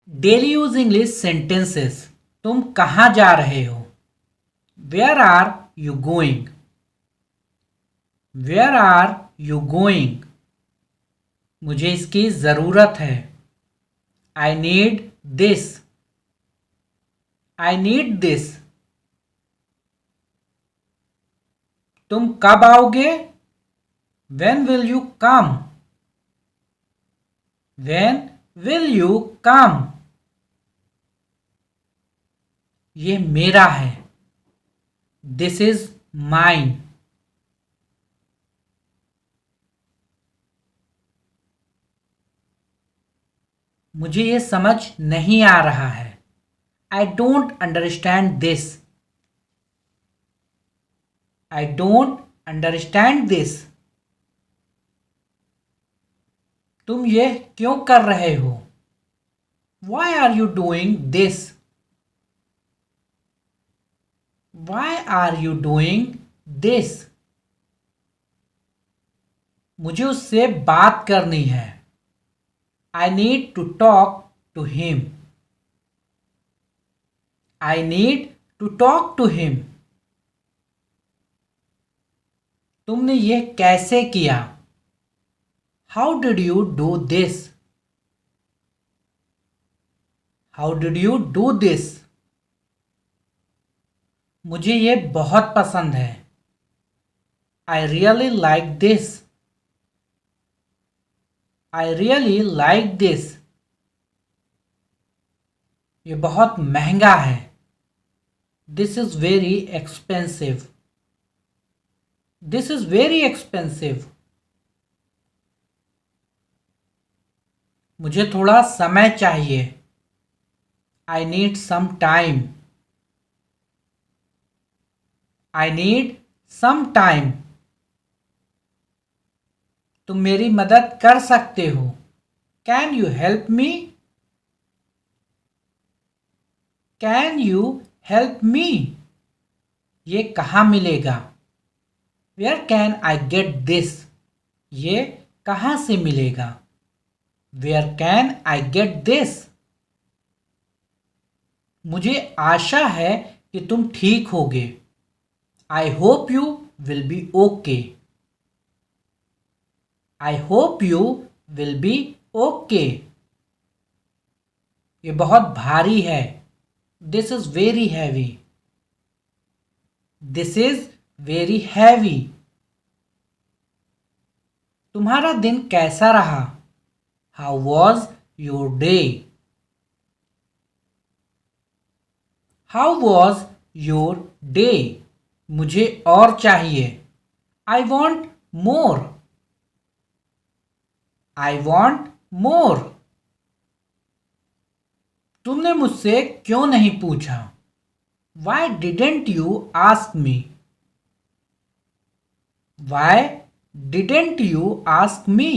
Daily use English sentences. तुम कहाँ जा रहे हो? Where are you going? Where are you going? मुझे इसकी ज़रूरत है। I need this. I need this. तुम कब आओगे? When will you come? When will you come? ये मेरा है। This is mine. मुझे ये समझ नहीं आ रहा है। I don't understand this. I don't understand this. तुम ये क्यों कर रहे हो? Why are you doing this? Why are you doing this? मुझे उससे बात करनी है। I need to talk to him. I need to talk to him. तुमने ये कैसे किया? How did you do this? How did you do this? मुझे ये बहुत पसंद है। I really like this. I really like this. ये बहुत महंगा है। This is very expensive. This is very expensive. मुझे थोड़ा समय चाहिए। I need some time. I need some time. तुम मेरी मदद कर सकते हो। Can you help me? Can you help me? ये कहाँ मिलेगा? Where can I get this? ये कहाँ से मिलेगा? Where can I get this? मुझे आशा है कि तुम ठीक होगे। I hope you will be okay. I hope you will be okay. ये बहुत भारी है। This is very heavy. This is very heavy. तुम्हारा दिन कैसा रहा? How was your day? How was your day? मुझे और चाहिए। I want more. I want more. तुमने मुझसे क्यों नहीं पूछा? Why didn't you ask me? Why didn't you ask me?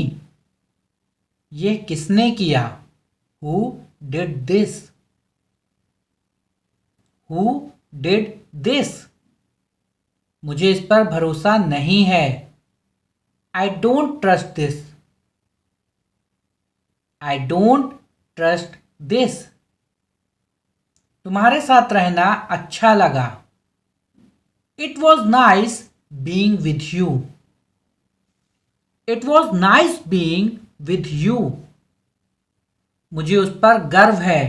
ये किसने किया? Who did this? Who did this? मुझे इस पर भरोसा नहीं है। I don't trust this. I don't trust this. तुम्हारे साथ रहना अच्छा लगा। It was nice being with you. It was nice being with you. मुझे उस पर गर्व है।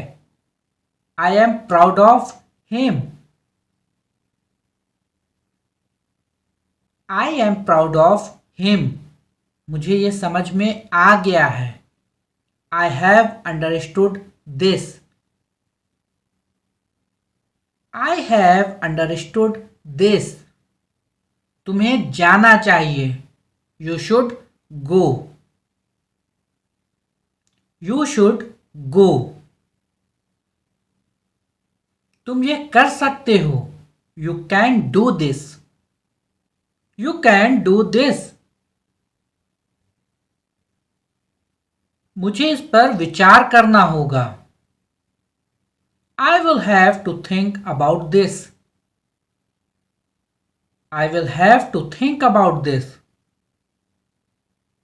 I am proud of him. I am proud of him. मुझे ये समझ में आ गया है। I have understood this. I have understood this. तुम्हें जाना चाहिए। You should go. You should go. तुम ये कर सकते हो। You can do this. You can do this. मुझे इस पर विचार करना होगा। I will have to think about this. I will have to think about this.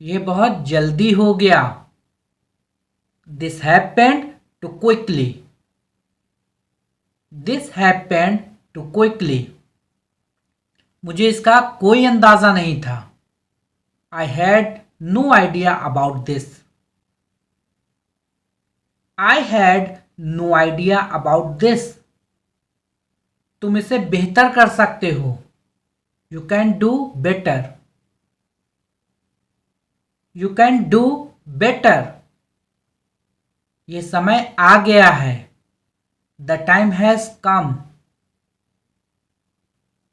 ये बहुत जल्दी हो गया। This happened too quickly. This happened too quickly. मुझे इसका कोई अंदाजा नहीं था. I had no idea about this. I had no idea about this. तुम इसे बेहतर कर सकते हो. You can do better. You can do better. ये समय आ गया है. The time has come.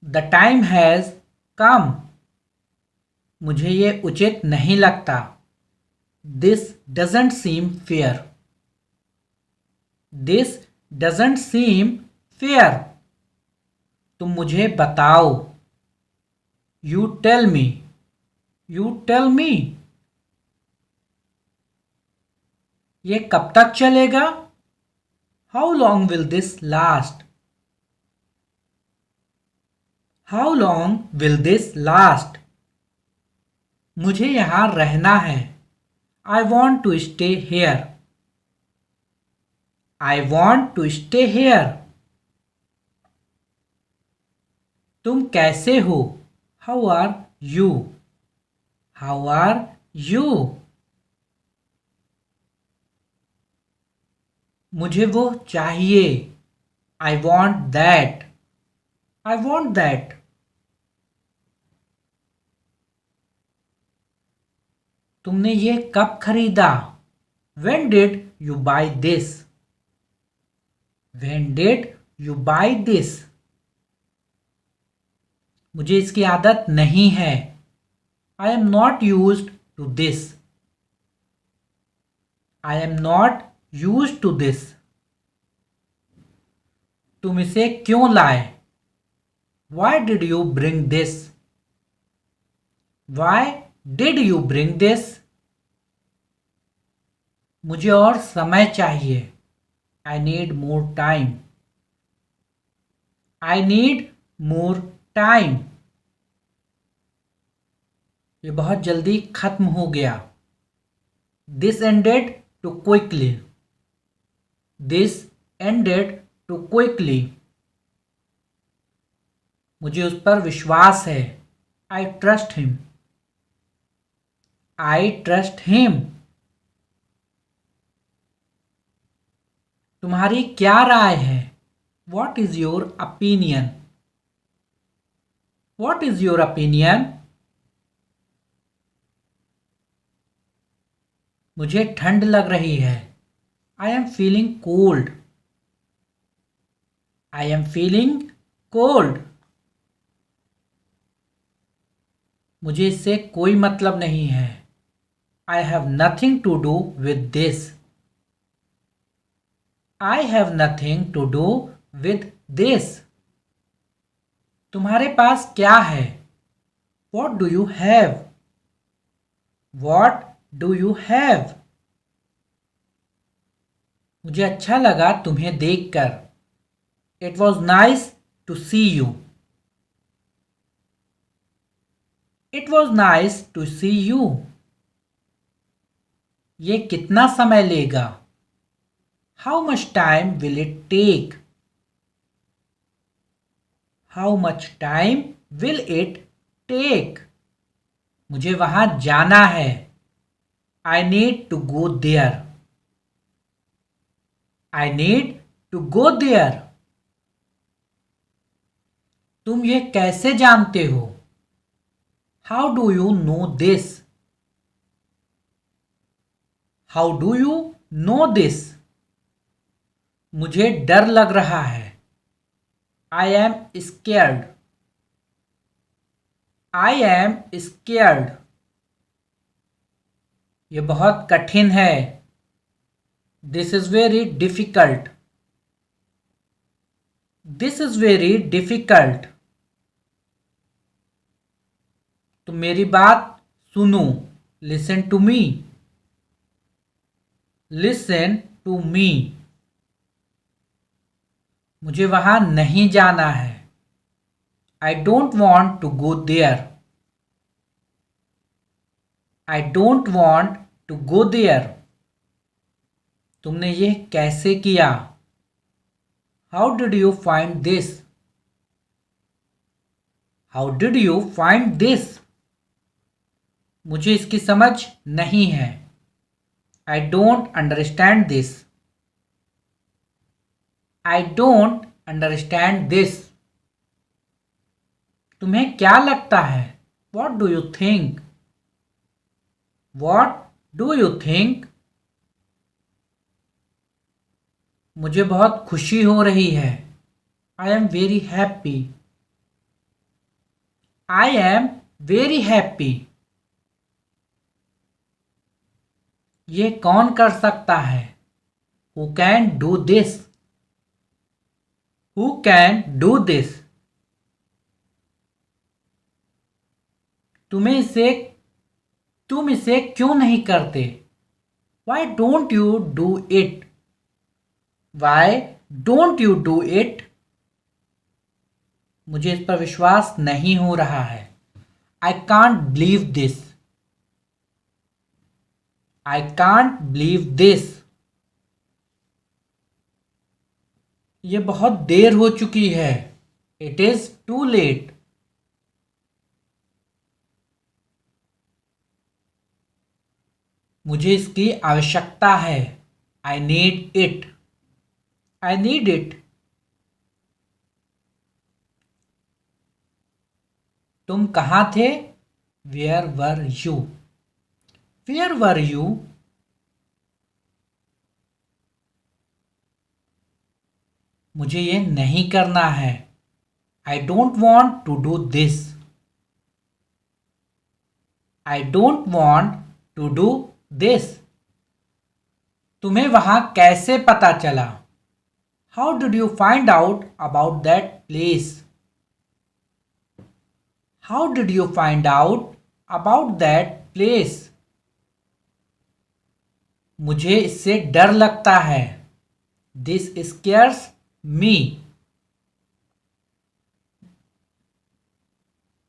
The time has come. मुझे ये उचित नहीं लगता. This doesn't seem fair. This doesn't seem fair. तुम मुझे बताओ. You tell me. You tell me. ये कब तक चलेगा? How long will this last? How long will this last? मुझे यहां रहना है. I want to stay here. I want to stay here. तुम कैसे हो? How are you? How are you? मुझे वो चाहिए. I want that. I want that. तुमने ये कब खरीदा? When did you buy this? When did you buy this? मुझे इसकी आदत नहीं है. I am not used to this. I am not used to this. तुम इसे क्यों लाए? Why did you bring this? Why did you bring this? मुझे और समय चाहिए. I need more time. I need more time. ये बहुत जल्दी खत्म हो गया. This ended too quickly. This ended too quickly. मुझे उस पर विश्वास है. I trust him. I trust him. तुम्हारी क्या राय है? What is your opinion? What is your opinion? मुझे ठंड लग रही है. I am feeling cold. I am feeling cold. मुझे इससे कोई मतलब नहीं है. I have nothing to do with this. I have nothing to do with this. तुम्हारे पास क्या है? What do you have? What do you have? मुझे अच्छा लगा तुम्हें देखकर. It was nice to see you. It was nice to see you. ये कितना समय लेगा? How much time will it take? How much time will it take? मुझे वहां जाना है. I need to go there. I need to go there. तुम ये कैसे जानते हो? How do you know this? How do you know this? मुझे डर लग रहा है. I am scared. I am scared. ये बहुत कठिन है. This is very difficult. This is very difficult. तुम मेरी बात सुनो. Listen to me. Listen to me. मुझे वहां नहीं जाना है. I don't want to go there. I don't want to go there. तुमने ये कैसे किया? How did you find this? How did you find this? मुझे इसकी समझ नहीं है। I don't understand this. I don't understand this. तुम्हें क्या लगता है? What do you think? What do you think? मुझे बहुत खुशी हो रही है। I am very happy. I am very happy. ये कौन कर सकता है? Who can do this? Who can do this? तुम इसे क्यों नहीं करते? Why don't you do it? Why don't you do it? मुझे इस पर विश्वास नहीं हो रहा है। I can't believe this. I can't believe this. ये बहुत देर हो चुकी है। It is too late. मुझे इसकी आवश्यकता है। I need it. I need it. तुम कहाँ थे? Where were you? Where were you? मुझे ये नहीं करना है। I don't want to do this. I don't want to do this. तुम्हें वहां कैसे पता चला? How did you find out about that place? How did you find out about that place? मुझे इससे डर लगता है। This scares me.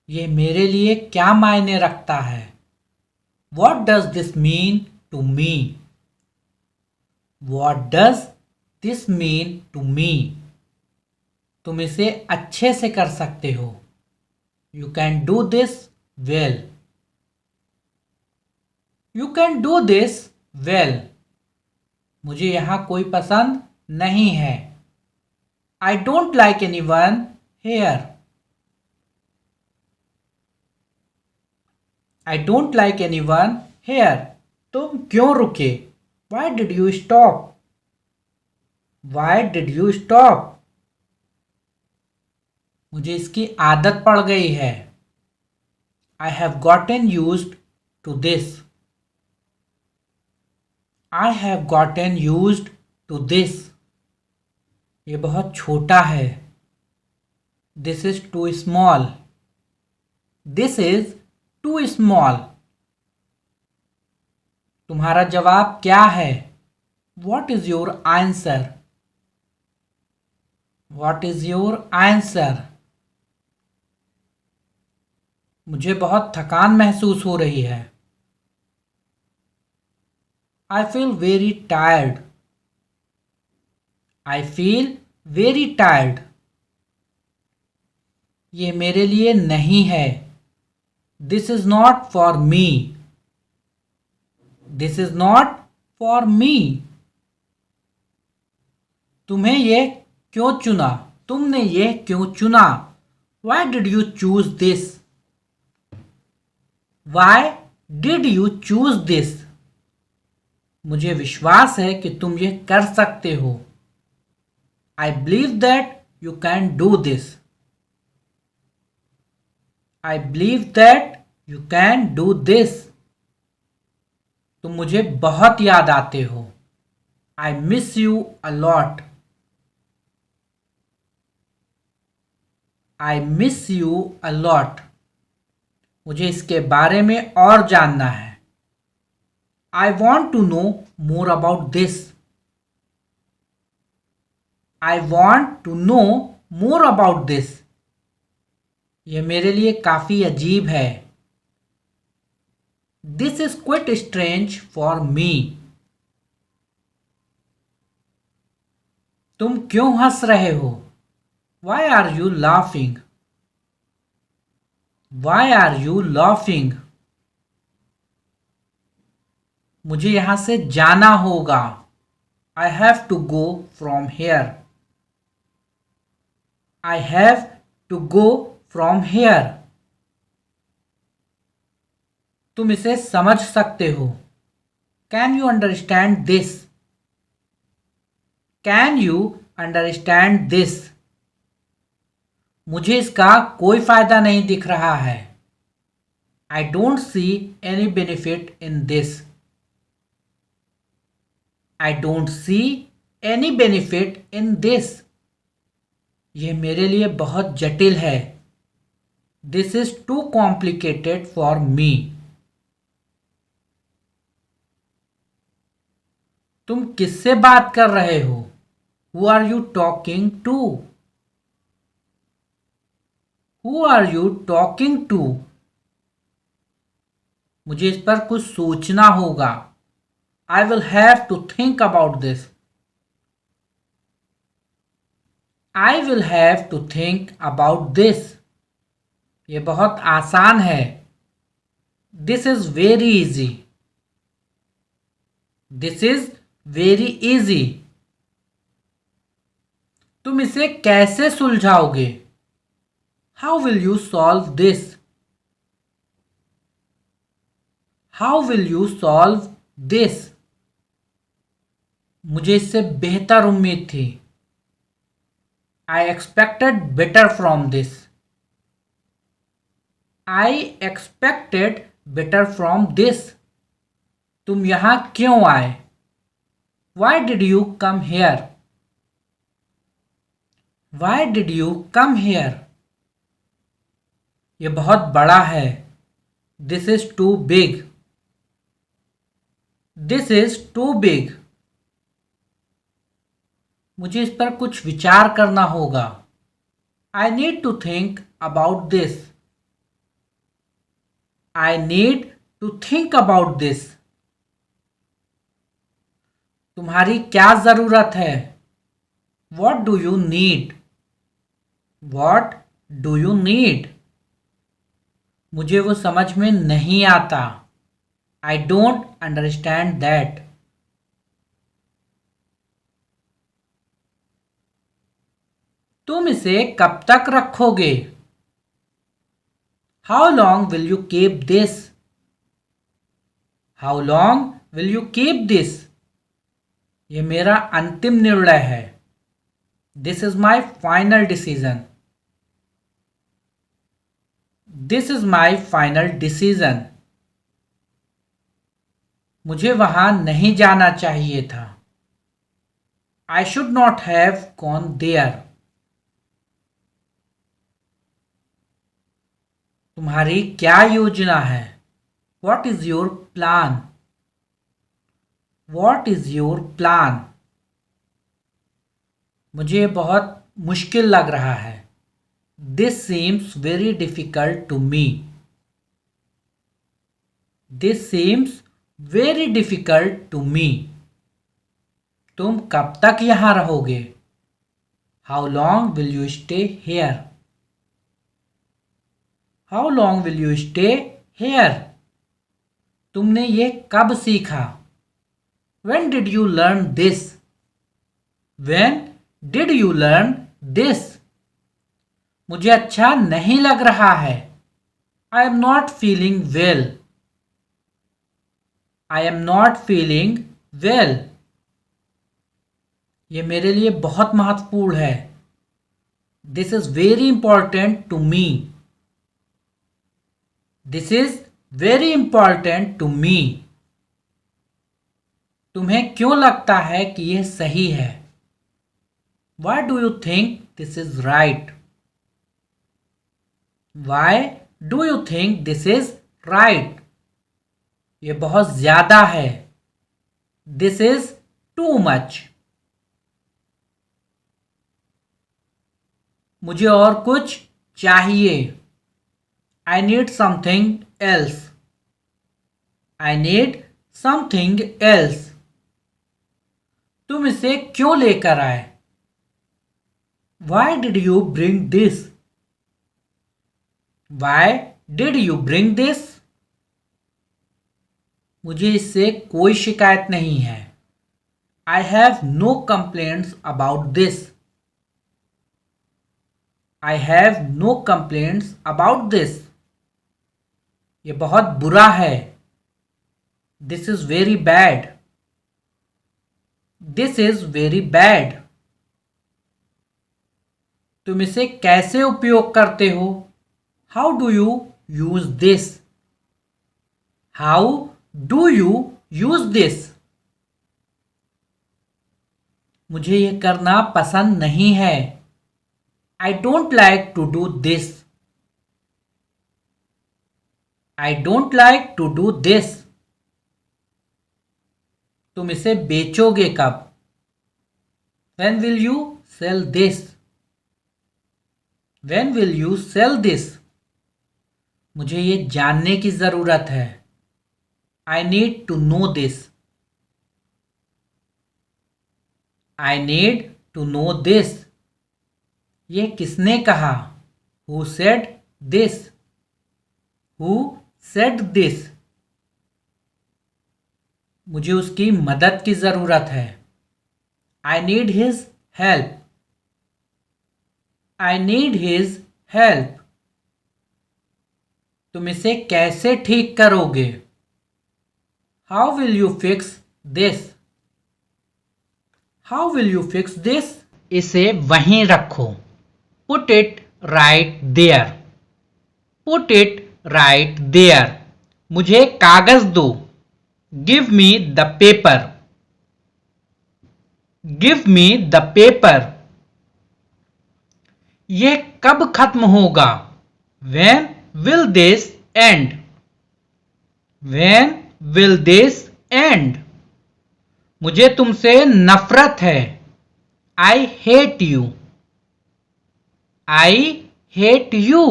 ये मेरे लिए क्या मायने रखता है? What does this mean to me? What does this mean to me? तुम इसे अच्छे से कर सकते हो। You can do this well. You can do this well. मुझे यहां कोई पसंद नहीं है। I don't like anyone here. I don't like anyone here. तुम क्यों रुके? Why did you stop? Why did you stop? मुझे इसकी आदत पड़ गई है। I have gotten used to this. I have gotten used to this. ये बहुत छोटा है। This is too small. This is too small. तुम्हारा जवाब क्या है? What is your answer? What is your answer? मुझे बहुत थकान महसूस हो रही है। I feel very tired. I feel very tired. ये मेरे लिए नहीं है। This is not for me. This is not for me. तुम्हें ये क्यों चुना? तुमने ये क्यों चुना? Y did you choose this? Y did you choose this? मुझे विश्वास है कि तुम ये कर सकते हो। I believe that you can do this. I believe that you can do this. तुम मुझे बहुत याद आते हो। I miss you a lot. I miss you a lot. मुझे इसके बारे में और जानना है। I want to know more about this. I want to know more about this. यह मेरे लिए काफी अजीब है। This is quite strange for me. तुम क्यों हंस रहे हो? Why are you laughing? Why are you laughing? मुझे यहां से जाना होगा। I have to go from here. I have to go from here. तुम इसे समझ सकते हो। Can you understand this? Can you understand this? मुझे इसका कोई फायदा नहीं दिख रहा है। I don't see any benefit in this. I don't see any benefit in this. यह मेरे लिए बहुत जटिल है। This is too complicated for me. तुम किससे बात कर रहे हो? Who are you talking to? Who are you talking to? मुझे इस पर कुछ सोचना होगा। I will have to think about this. I will have to think about this. ये बहुत आसान है। This is very easy. This is very easy. तुम इसे कैसे सुलझाओगे? How will you solve this? How will you solve this? मुझे इससे बेहतर उम्मीद थी। I expected better from this. I expected better from this. तुम यहां क्यों आए? Why did you come here? Why did you come here? यह बहुत बड़ा है। This is too big. This is too big. मुझे इस पर कुछ विचार करना होगा। I need to think about this. I need to think about this. तुम्हारी क्या जरूरत है? What do you need? What do you need? मुझे वो समझ में नहीं आता। I don't understand that. तुम इसे कब तक रखोगे? How long will you keep this? How long will you keep this? ये मेरा अंतिम निर्णय है। This is my final decision. This is my final decision. मुझे वहां नहीं जाना चाहिए था। I should not have gone there. तुम्हारी क्या योजना है? What is your plan? What is your plan? मुझे बहुत मुश्किल लग रहा है। This seems very difficult to me. This seems very difficult to me. तुम कब तक यहां रहोगे? How long will you stay here? How long will you stay here? तुमने ये कब सीखा? When did you learn this? When did you learn this? मुझे अच्छा नहीं लग रहा है। I am not feeling well. I am not feeling well. ये मेरे लिए बहुत महत्वपूर्ण है। This is very important to me. This is very important to me. तुम्हें क्यों लगता है कि यह सही है? Why do you think this is right? Why do you think this is right? ये बहुत ज्यादा है। This is too much. मुझे और कुछ चाहिए। I need something else. I need something else. तुम इसे क्यों लेकर आए? Why did you bring this? Why did you bring this? मुझे इससे कोई शिकायत नहीं है. I have no complaints about this. I have no complaints about this. ये बहुत बुरा है. This is very bad. This is very bad. तुम इसे कैसे उपयोग करते हो? How do you use this? How do you use this? मुझे ये करना पसंद नहीं है. I don't like to do this. I don't like to do this. तुम इसे बेचोगे कब? When will you sell this? When will you sell this? मुझे ये जानने की जरूरत है. I need to know this. I need to know this. ये किसने कहा? Who said this? Who said this? मुझे उसकी मदद की जरूरत है. I need his help. I need his help. तुम इसे कैसे ठीक करोगे? How will you fix this? How will you fix this? इसे वहीं रखो. Put it right there. Put it right there. मुझे कागज दो. Give me the paper. Give me the paper. यह कब खत्म होगा? When will this end? When will this end? मुझे तुमसे नफरत है. I hate you. I hate you.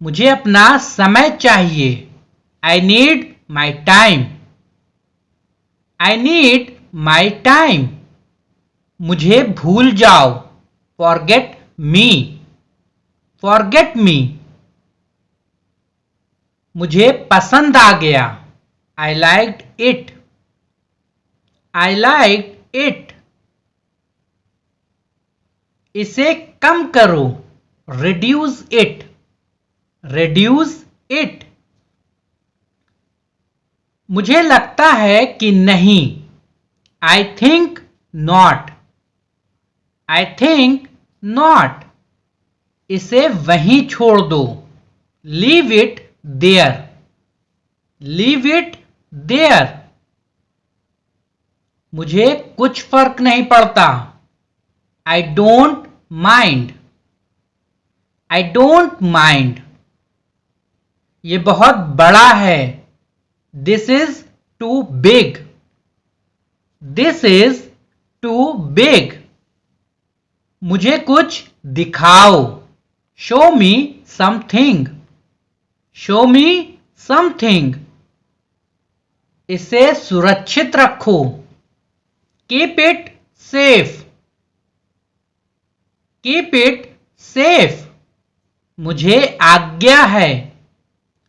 मुझे अपना समय चाहिए. I need my time. I need my time. मुझे भूल जाओ. Forget me. Forget me. मुझे पसंद आ गया. I liked it. I liked it. इसे कम करो. Reduce it. Reduce it. मुझे लगता है कि नहीं. I think not. I think not. इसे वहीं छोड़ दो. Leave it there. Leave it there. मुझे कुछ फर्क नहीं पड़ता. I don't mind. I don't mind. ये बहुत बड़ा है. This is too big. This is too big. मुझे कुछ दिखाओ. Show me something. Show me something. इसे सुरक्षित रखो. Keep it safe. Keep it safe. मुझे आज्ञा है.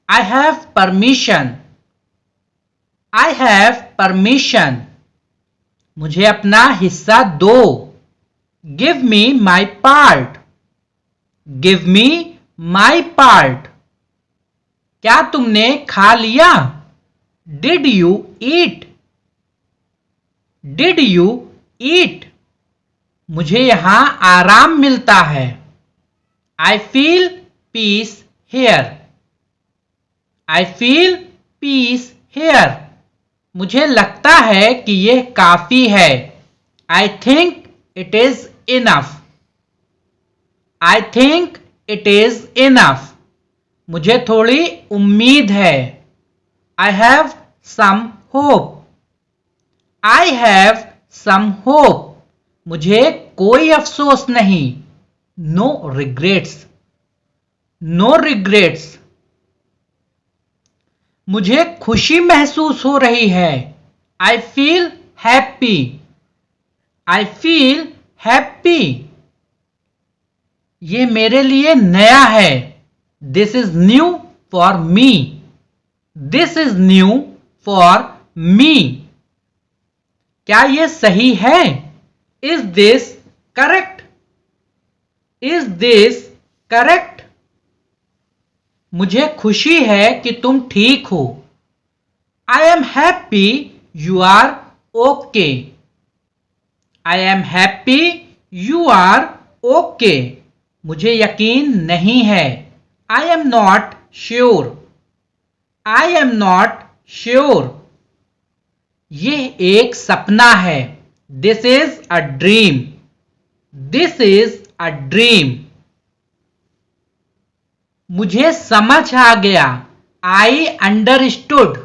I have permission. I have permission. मुझे अपना हिस्सा दो. Give me my part. Give me my part. क्या तुमने खा लिया? Did you eat? Did you eat? मुझे यहां आराम मिलता है. I feel peace here. I feel peace here. मुझे लगता है कि यह काफी है. I think it is enough. I think it is enough. मुझे थोड़ी उम्मीद है. I have some hope. I have some hope. मुझे कोई अफसोस नहीं. No regrets. No regrets. मुझे खुशी महसूस हो रही है. I feel happy. I feel happy, ये मेरे लिए नया है. This is new for me. This is new for me. क्या ये सही है? Is this correct? Is this correct? मुझे खुशी है कि तुम ठीक हो. I am happy you are okay. I am happy you are okay. मुझे यकीन नहीं है. I am not sure. I am not sure. ये एक सपना है. This is a dream. This is a dream. मुझे समझ आ गया. I understood.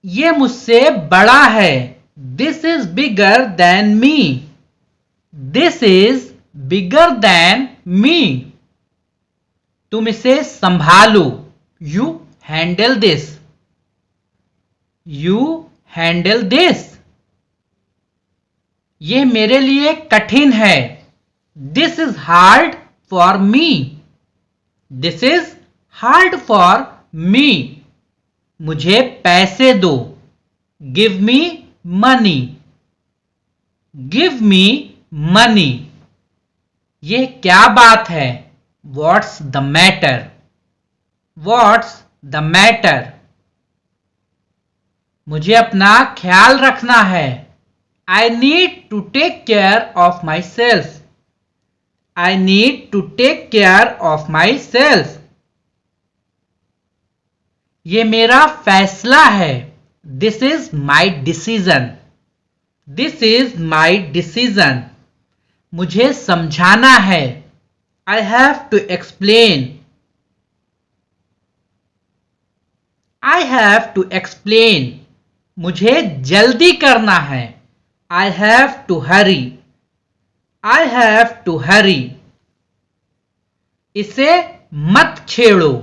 ये मुझसे बड़ा है. This is bigger than me. This is bigger than me. तुम इसे संभालो. You handle this. You handle this. ये मेरे लिए कठिन है. This is hard for me. This is hard for me. मुझे पैसे दो. Give me money. Give me money. ये क्या बात है? What's the matter? What's the matter? मुझे अपना ख्याल रखना है. I need to take care of my self. I need to take care of my self. ये मेरा फैसला है. This is my decision. This is my decision. मुझे समझाना है. I have to explain. I have to explain. मुझे जल्दी करना है. I have to hurry. I have to hurry. इसे मत छेड़ो.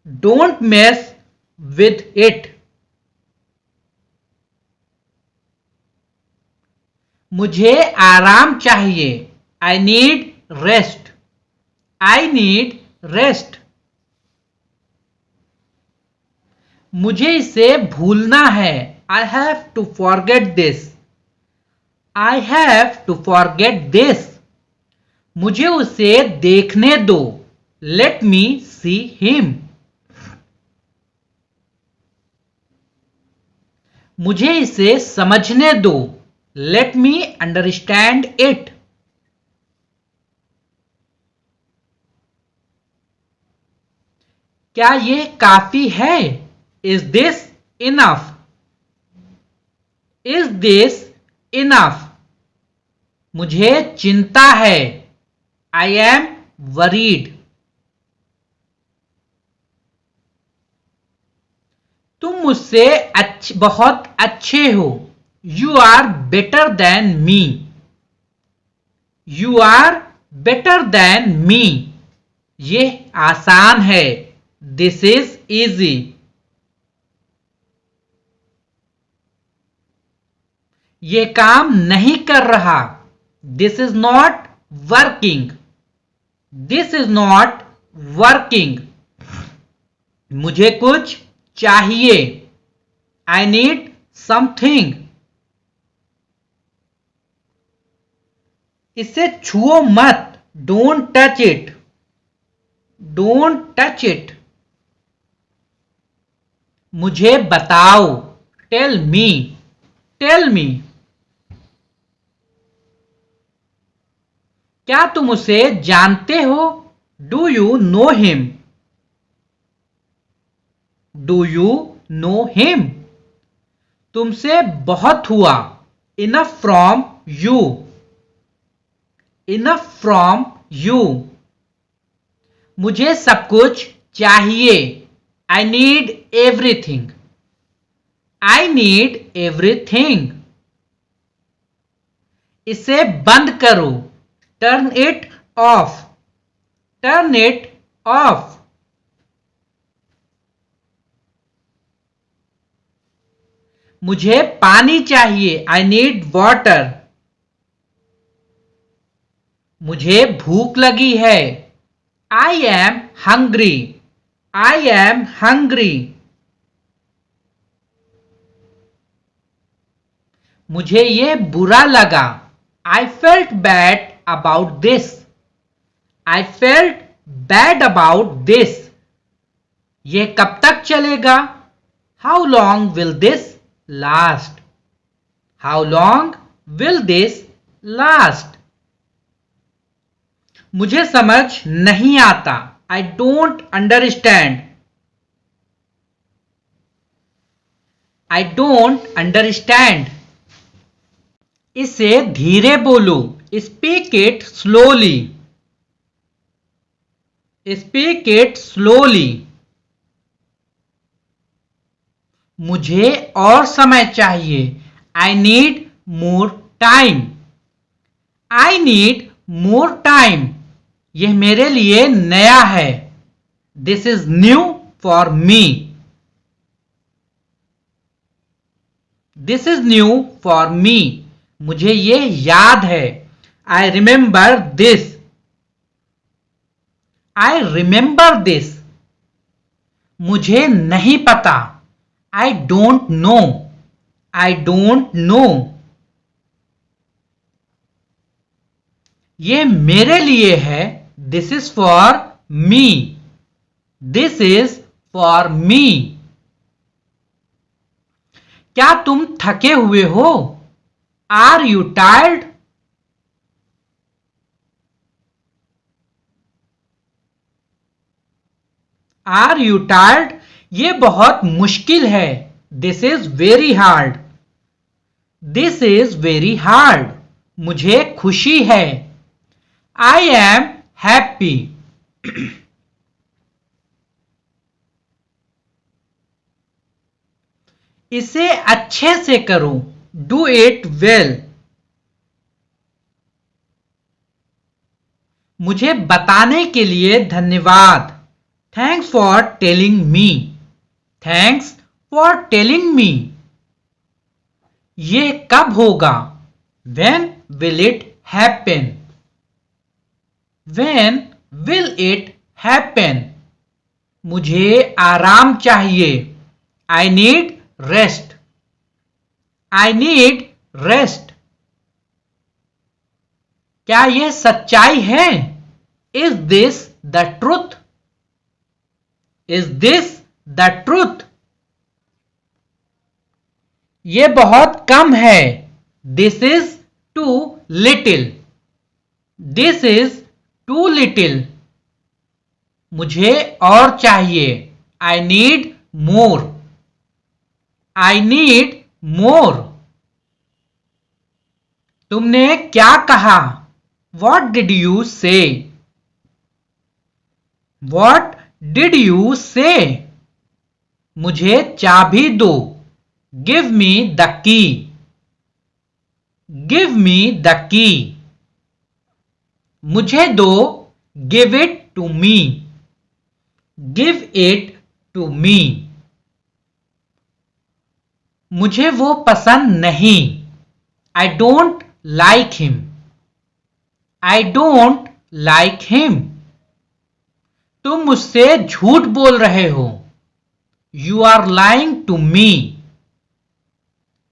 Don't mess with it. मुझे आराम चाहिए. I need rest. I need rest. मुझे इसे भूलना है. I have to forget this. I have to forget this. मुझे उसे देखने दो. Let me see him. मुझे इसे समझने दो. Let me understand it. क्या ये काफी है? Is this enough? Is this enough? मुझे चिंता है. I am worried. तुम मुझसे बहुत अच्छे हो. You are better than me. You are better than me. ये आसान है. This is easy. ये काम नहीं कर रहा. This is not working. This is not working. मुझे कुछ चाहिए. I need something. इसे छुओ मत. Don't touch it. Don't touch it. मुझे बताओ. Tell me. Tell me. क्या तुम उसे जानते हो? Do you know him? Do you know him? तुमसे बहुत हुआ. Enough from you. Enough from you. मुझे सब कुछ चाहिए. I need everything. I need everything. इसे बंद करो. Turn it off. Turn it off. मुझे पानी चाहिए। I need water. मुझे भूख लगी है। I am hungry. I am hungry. मुझे ये बुरा लगा। I felt bad about this. I felt bad about this. ये कब तक चलेगा? How long will this last? How long will this last? मुझे समझ नहीं आता। I don't understand. I don't understand. इसे धीरे बोलो। Speak it slowly. Speak it slowly. मुझे और समय चाहिए। I need more time. I need more time. यह मेरे लिए नया है। This is new for me. This is new for me. मुझे ये याद है। I remember this. I remember this. मुझे नहीं पता। I don't know. I don't know. ये मेरे लिए है। This is for me. This is for me. क्या तुम थके हुए हो? Are you tired? Are you tired? ये बहुत मुश्किल है। This is very hard. This is very hard. मुझे खुशी है। I am happy. इसे अच्छे से करो। Do it well. मुझे बताने के लिए धन्यवाद। Thanks for telling me. Thanks for telling me. ये कब होगा? When will it happen? When will it happen? मुझे आराम चाहिए। I need rest. I need rest. क्या यह सच्चाई है? Is this the truth? Is this the truth? ये बहुत कम है। This is too little. This is too little. मुझे और चाहिए। I need more. I need more. तुमने क्या कहा? What did you say? What did you say? मुझे चाबी दो। Give me the key. Give me the key. मुझे दो। Give it to me. Give it to me. मुझे वो पसंद नहीं। I don't like him. I don't like him. तुम मुझसे झूठ बोल रहे हो। You are lying to me.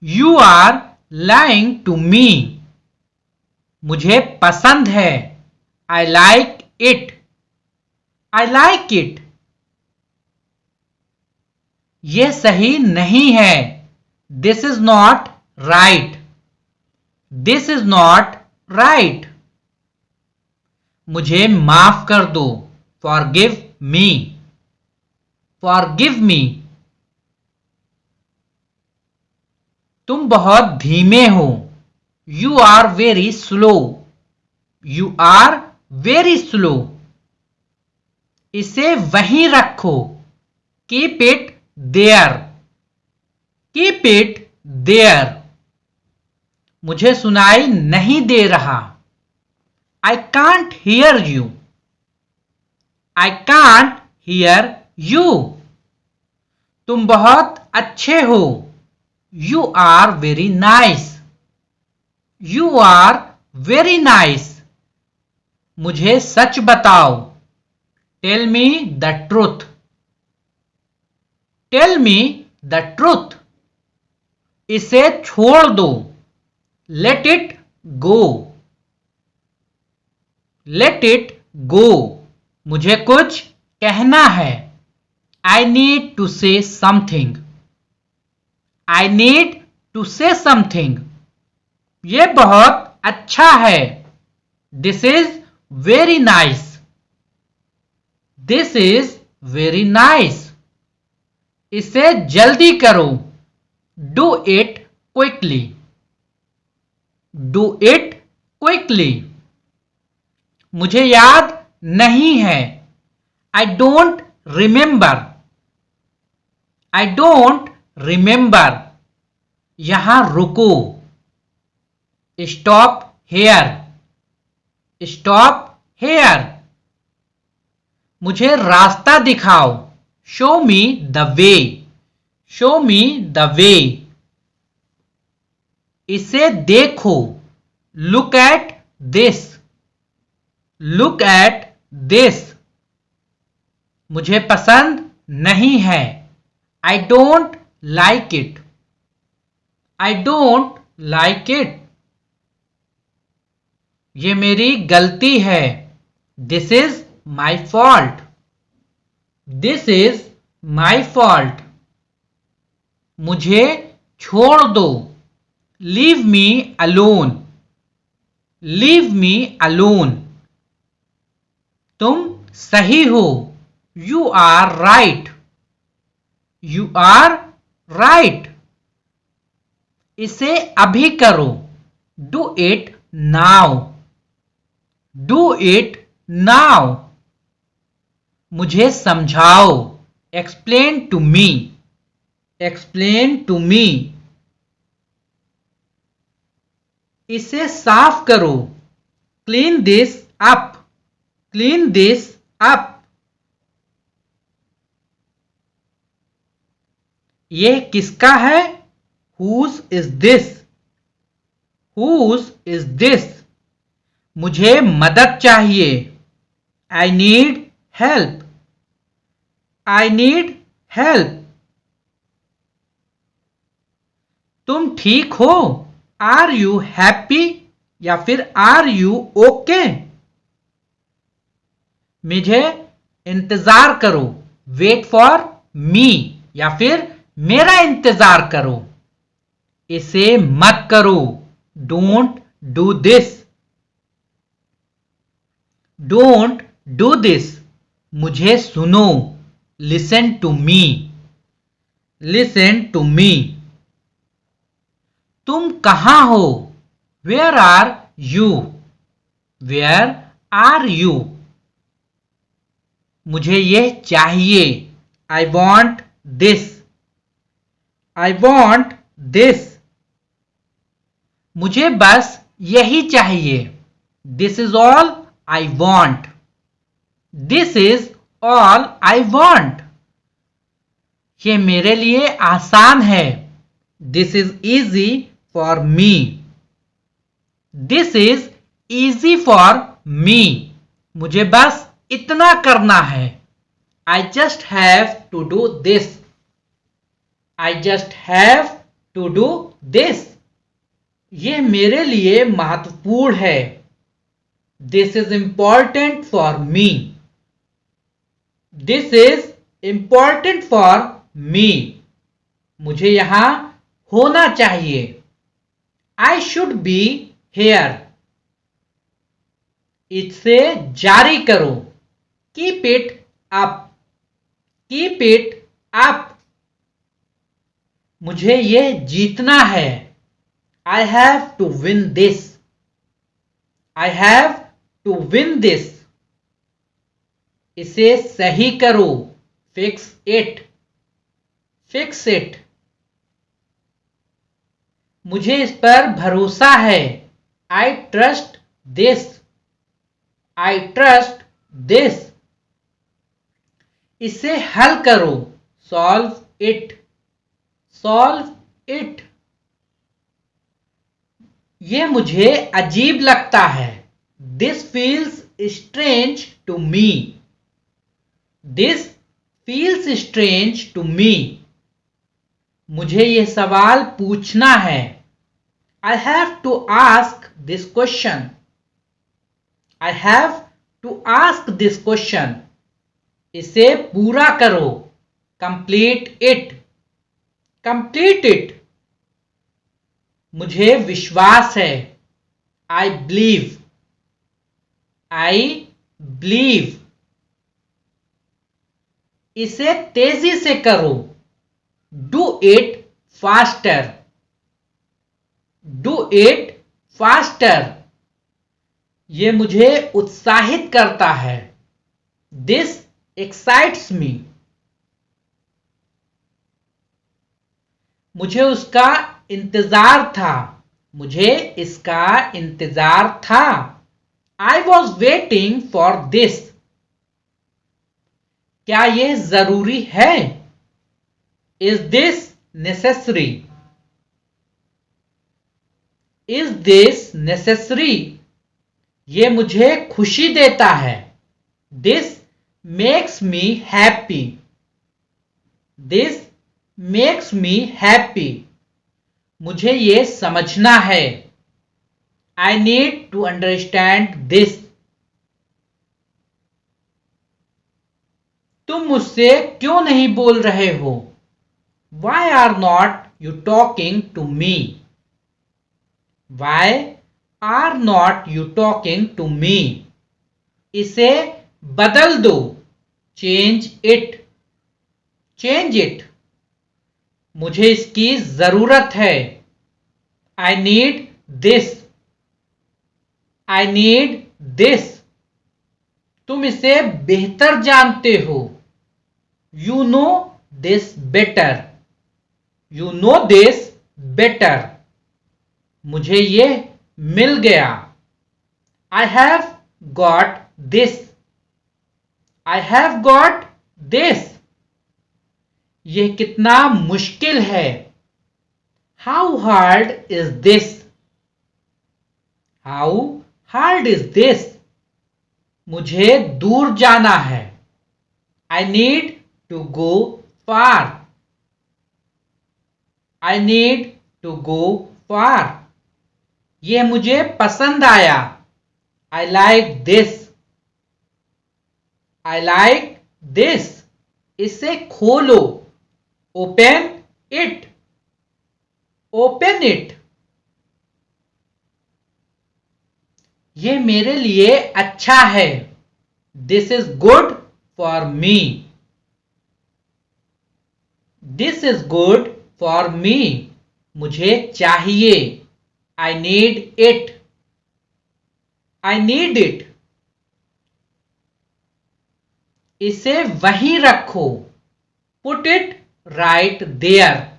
You are lying to me. मुझे पसंद है। I like it. I like it. ये सही नहीं है। This is not right. This is not right. मुझे माफ कर दो। Forgive me. Forgive me. तुम बहुत धीमे हो। You are very slow. You are very slow. इसे वहीं रखो। Keep it there. Keep it there. मुझे सुनाई नहीं दे रहा। I can't hear you. I can't hear you. तुम बहुत अच्छे हो। You are very nice. You are very nice. मुझे सच बताओ। Tell me the truth. Tell me the truth. इसे छोड़ दो। Let it go. Let it go. मुझे कुछ कहना है। I need to say something. I need to say something. ये बहुत अच्छा है। This is very nice. This is very nice. इसे जल्दी करो। Do it quickly. Do it quickly. मुझे याद नहीं है। I don't remember. I don't remember. यहां रुको। Stop here. Stop here. मुझे रास्ता दिखाओ। Show me the way. Show me the way. इसे देखो। Look at this. Look at this. मुझे पसंद नहीं है। I don't like it. I don't like it. ये मेरी गलती है। This is my fault. This is my fault. मुझे छोड़ दो। Leave me alone. Leave me alone. तुम सही हो। You are right. You are right. इसे अभी करो। Do it now. Do it now. मुझे समझाओ। Explain to me. Explain to me. इसे साफ करो। Clean this up. Clean this up. यह किसका है? Whose is this? Whose is this? मुझे मदद चाहिए। I need help. I need help. तुम ठीक हो? Are you happy? या फिर Are you okay? मुझे इंतजार करो। Wait for me. या फिर मेरा इंतजार करो। इसे मत करो। Don't do this. Don't do this. मुझे सुनो। Listen to me. Listen to me. तुम कहां हो? Where are you? Where are you? मुझे यह चाहिए। I want this. I want this. मुझे बस यही चाहिए। This is all I want. This is all I want. ये मेरे लिए आसान है। This is easy for me. This is easy for me. मुझे बस इतना करना है। आई just have to do this. I just have to do this. ये मेरे लिए महत्वपूर्ण है। This is important for me. This is important for me. मुझे यहां होना चाहिए। I should be here. इसे जारी करो। Keep it up. Keep it up. मुझे यह जीतना है। I have to win this. I have to win this. इसे सही करो। Fix it. Fix it. मुझे इस पर भरोसा है। आई trust this. I trust this. इसे हल करो। Solve it. Solve it. ये मुझे अजीब लगता है। This feels strange to me. This feels strange to me. मुझे ये सवाल पूछना है। I have to ask this question. I have to ask this question. इसे पूरा करो। Complete it. Complete it. मुझे विश्वास है। I believe. I believe. इसे तेजी से करो। Do it faster. Do it faster. ये मुझे उत्साहित करता है। This excites me. मुझे उसका इंतजार था। मुझे इसका इंतजार था। I was waiting for this. क्या ये जरूरी है? Is this necessary? Is this necessary? ये मुझे खुशी देता है। This makes me happy. This makes me happy. मुझे ये समझना है। I need to understand this. तुम मुझसे क्यों नहीं बोल रहे हो? Why are not you talking to me? Why are not you talking to me? इसे बदल दो। Change it. Change it. मुझे इसकी जरूरत है। I need this. I need this. तुम इसे बेहतर जानते हो। You know this better. You know this better. मुझे ये मिल गया। I have got this. I have got this. ये कितना मुश्किल है। How hard is this? How hard is this? मुझे दूर जाना है। I need to go far. I need to go far. ये मुझे पसंद आया। I like this. I like this. इसे खोलो। Open it. Open it. ये मेरे लिए अच्छा है। This is good for me. This is good for me. मुझे चाहिए। I need it. I need it. इसे वहीं रखो। Put it right there.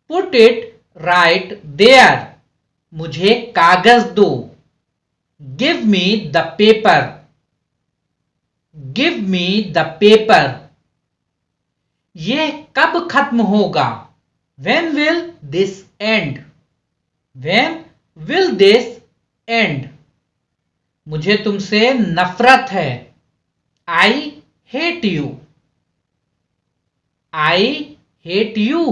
Put it right there. मुझे कागज दो। Give me the paper. Give me the paper. ये कब खत्म होगा? When will this end? When will this end? मुझे तुमसे नफरत है। I hate you. I hate you.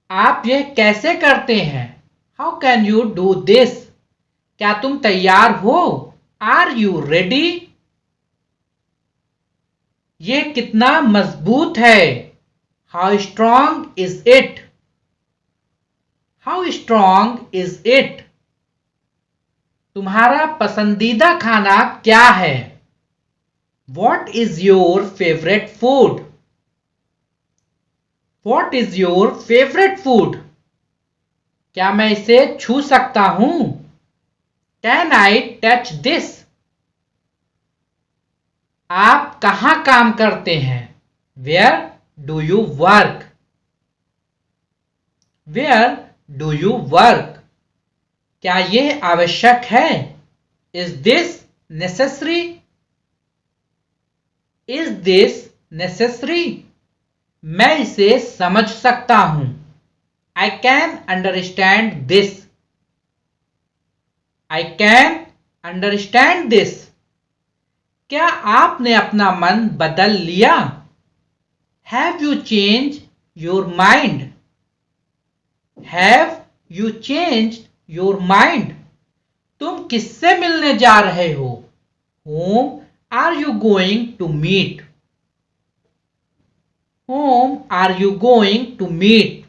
आप ये कैसे करते हैं? How can you do this? क्या तुम तैयार हो? Are you ready? ये कितना मजबूत है। How strong is it? How strong is it? तुम्हारा पसंदीदा खाना क्या है? What is your favorite food? What is your favorite food? क्या मैं इसे छू सकता हूं? Can I touch this? आप कहां काम करते हैं? Where do you work? Where do you work? क्या यह आवश्यक है? Is this necessary? Is this necessary? मैं इसे समझ सकता हूं। I can understand this. I can understand this. क्या आपने अपना मन बदल लिया? Have you changed your mind? Have you changed your mind? तुम किससे मिलने जा रहे हो? Whom are you going to meet? Whom are you going to meet?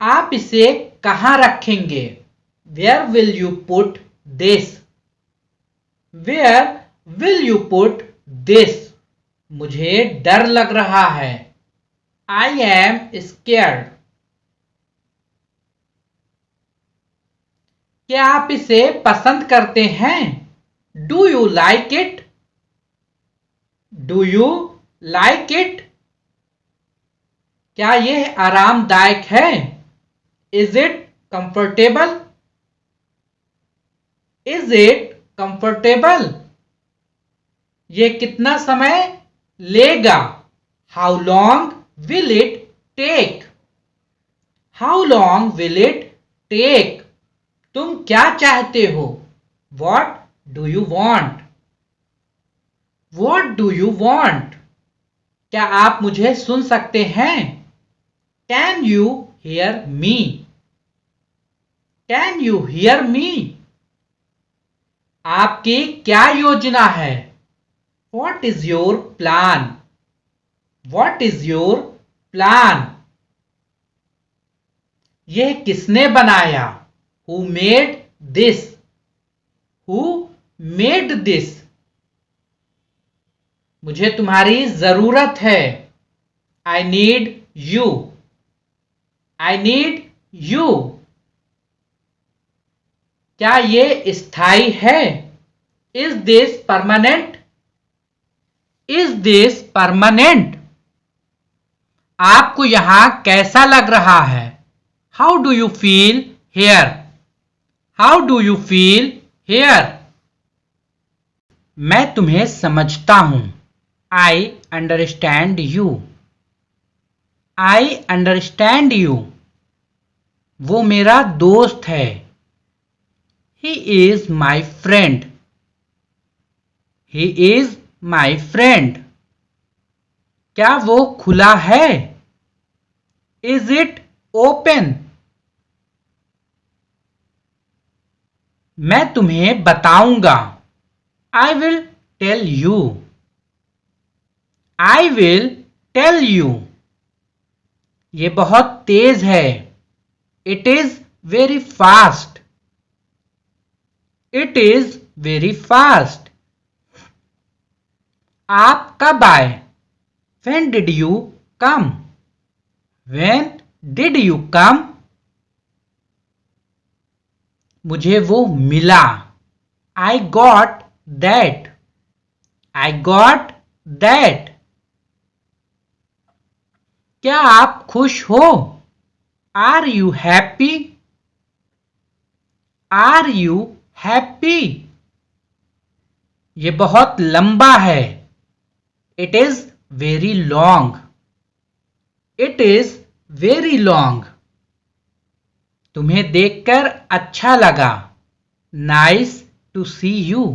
आप इसे कहाँ रखेंगे? Where will you put this? Where will you put this? मुझे डर लग रहा है। I am scared. क्या आप इसे पसंद करते हैं? Do you like it? Do you like it? क्या यह आरामदायक है? Is it comfortable? Is it comfortable? ये कितना समय लेगा? How long will it take? How long will it take? तुम क्या चाहते हो? What do you want? What do you want? क्या आप मुझे सुन सकते हैं? Can you hear me? Can you hear me? आपकी क्या योजना है? What is your plan? What is your plan? यह किसने बनाया? Who made this? Who made this? मुझे तुम्हारी जरूरत है। I need you. I need you. क्या ये स्थायी है? Is this permanent? Is this permanent? आपको यहां कैसा लग रहा है? How do you feel here? How do you feel here? मैं तुम्हें समझता हूं। I understand you. I understand you. वो मेरा दोस्त है। He is my friend. He is my friend. क्या वो खुला है? Is it open? मैं तुम्हें बताऊंगा। I will tell you. I will tell you. ये बहुत तेज है। It is very fast. It is very fast. आप कब आए? When did you come? When did you come? मुझे वो मिला। I got that. I got that. क्या आप खुश हो? Are you happy? Are you happy? ये बहुत लंबा है। It is very long. It is very long. तुम्हें देखकर अच्छा लगा। Nice to see you.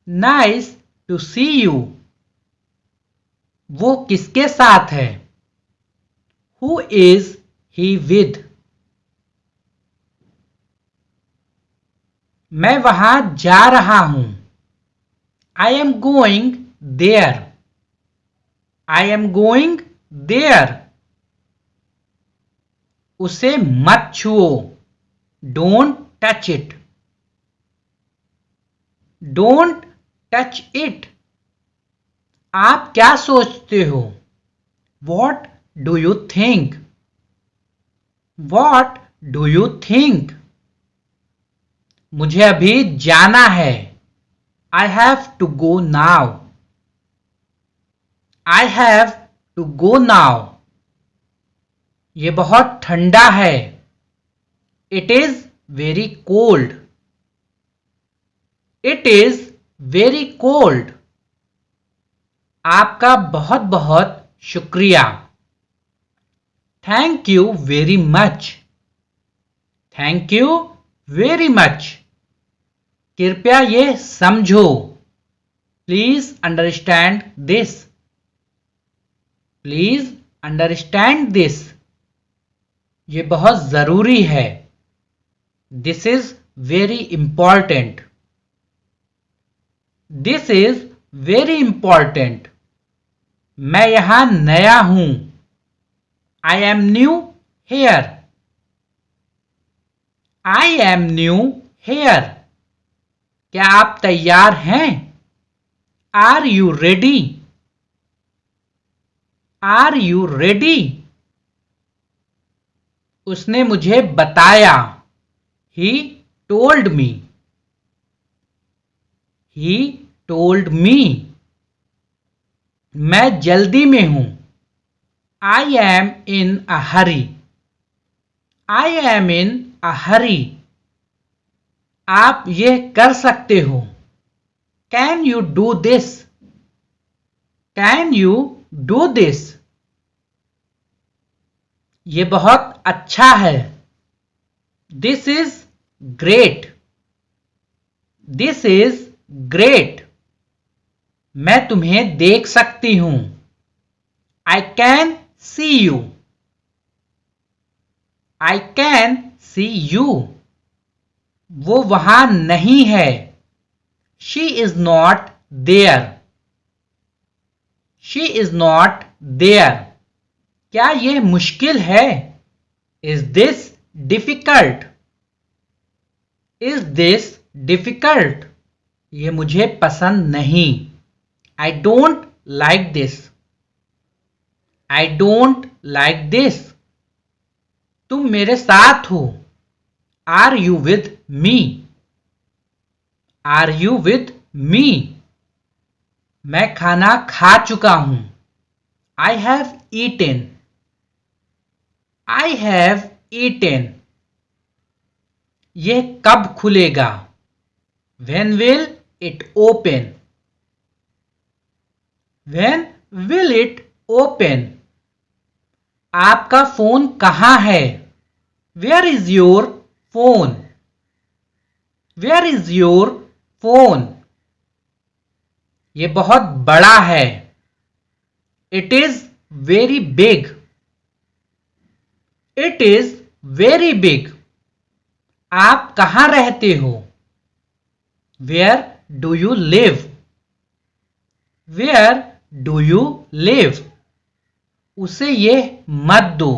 Nice to see you. वो किसके साथ है? Who is he with? मैं वहां जा रहा हूं। I am going there. I am going there. उसे मत छुओ। Don't touch it. Don't touch it. आप क्या सोचते हो? What do you think? What do you think? मुझे अभी जाना है। I have to go now. I have to go now. ये बहुत ठंडा है। It is very cold. It is very cold. आपका बहुत बहुत शुक्रिया। Thank you very much. Thank you very much. कृपया ये समझो। Please understand this. Please understand this. ये बहुत जरूरी है। This is very important. This is very important. मैं यहां नया हूं। I am new here. I am new here. क्या आप तैयार हैं? Are you ready? Are you ready? उसने मुझे बताया। He told me. He told me. मैं जल्दी में हूं। I am in a hurry. I am in a hurry. आप ये कर सकते हो। Can you do this? Can you do this? ये बहुत अच्छा है। This is great. This is great. मैं तुम्हें देख सकती हूं। I can see you. I can see you. वो वहां नहीं है। She is not there. She is not there. क्या यह मुश्किल है? Is this difficult? Is this difficult? ये मुझे पसंद नहीं। आई don't like this. I don't like this. तुम मेरे साथ हो। Are you with me? Are you with me? मैं खाना खा चुका हूं। I have eaten. I have eaten. यह कब खुलेगा? When will it open? When will it open? आपका फोन कहाँ है? Where is your phone? Where is your phone? ये बहुत बड़ा है। It is very big. It is very big. आप कहाँ रहते हो? Where do you live? Where do you live? उसे ये मत दो।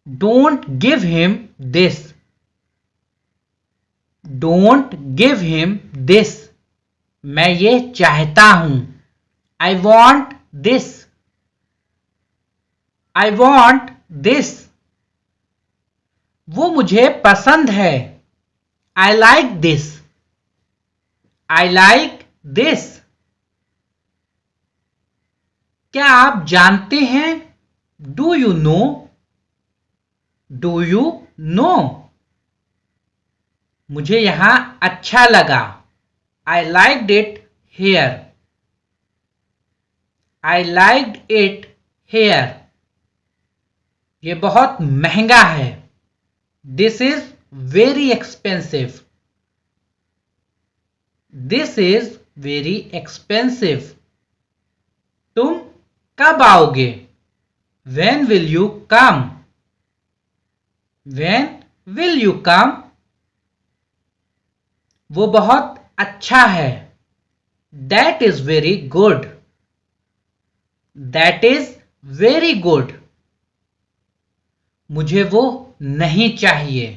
Don't give him this. Don't give him this. मैं ये चाहता हूं। I want this. I want this. वो मुझे पसंद है। I like this. I like this. क्या आप जानते हैं? Do you know? Do you know? मुझे यहां अच्छा लगा। I liked it here. I liked it here. ये बहुत महंगा है। This is very expensive. This is very expensive. तुम कब आओगे? When will you come? When will you come? वो बहुत अच्छा है। That is very good. That is very good. मुझे वो नहीं चाहिए।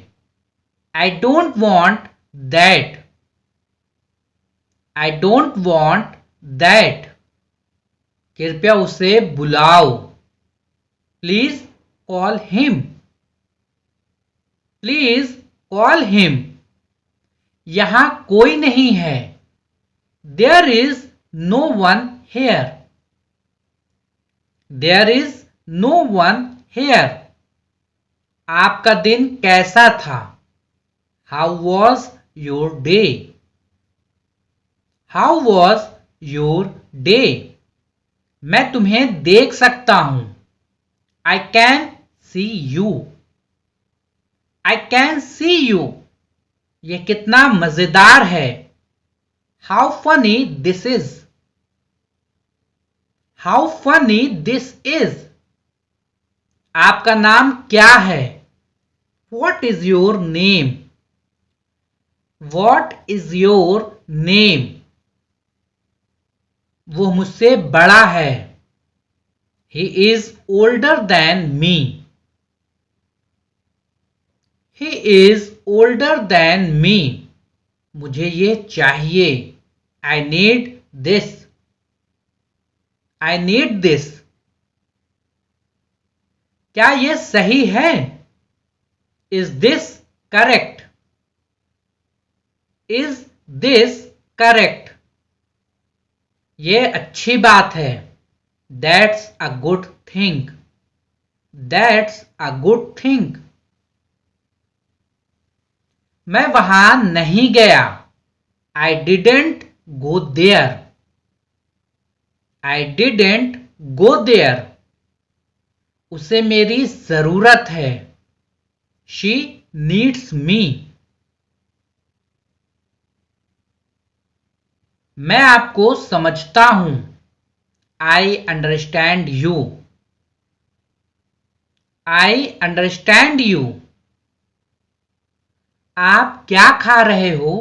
I don't want that. I don't want that. कृपया उसे बुलाओ। Please call him. Please call him. यहां कोई नहीं है। There is no one here. There is no one here. आपका दिन कैसा था? How was your day? How was your day? मैं तुम्हें देख सकता हूं। I can see you. I can see you. ये कितना मजेदार है। How funny this is. How funny this is. आपका नाम क्या है? What is your name? What is your name? वो मुझसे बड़ा है। He is older than me. He is older than me. मुझे ये चाहिए। I need this. I need this. क्या ये सही है? Is this correct? Is this correct? ये अच्छी बात है। That's a good thing. That's a good thing. मैं वहां नहीं गया। I didn't go there. I didn't go there. उसे मेरी जरूरत है। She needs me. मैं आपको समझता हूं। I understand you. I understand you. आप क्या खा रहे हो?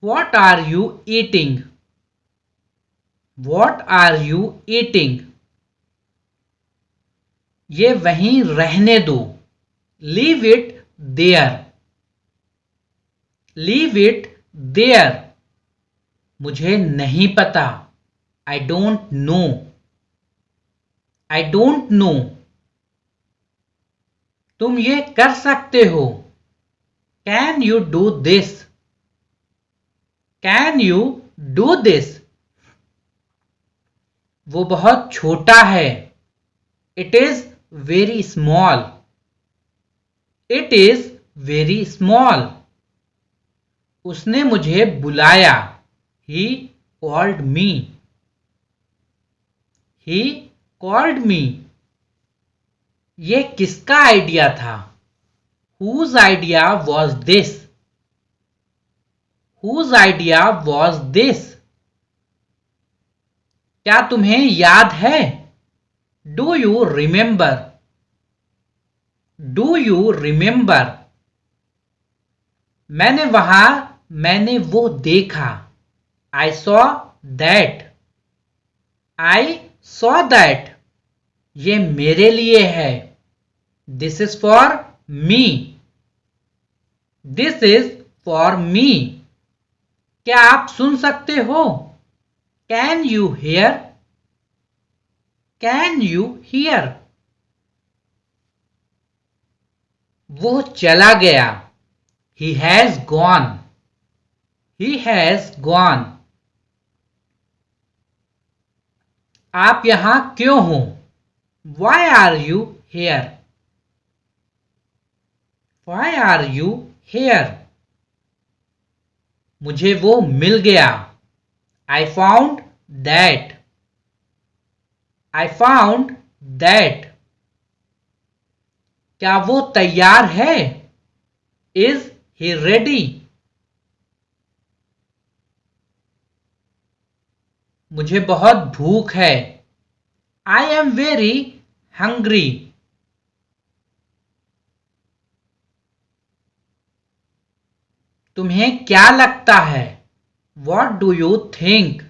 What are you eating? What are you eating? ये वहीं रहने दो। Leave it there. Leave it there. मुझे नहीं पता। I don't know. I don't know. तुम ये कर सकते हो। Can you do this? Can you do this? वो बहुत छोटा है। It is very small. It is very small. उसने मुझे बुलाया। He called me. He called me. ये किसका आइडिया था? Whose idea was this? Whose idea was this? क्या तुम्हें याद है? Do you remember? Do you remember? मैंने वो देखा। I saw that. I saw that. ये मेरे लिए है। This is for me. This is for me. क्या आप सुन सकते हो? Can you hear? Can you hear? वो चला गया। He has gone. He has gone. आप यहां क्यों हो? Why are you here? Why are you here? मुझे वो मिल गया। I found that. I found that. क्या वो तैयार है? Is he ready? मुझे बहुत भूख है। I am very hungry. तुम्हें क्या लगता है? What do you think?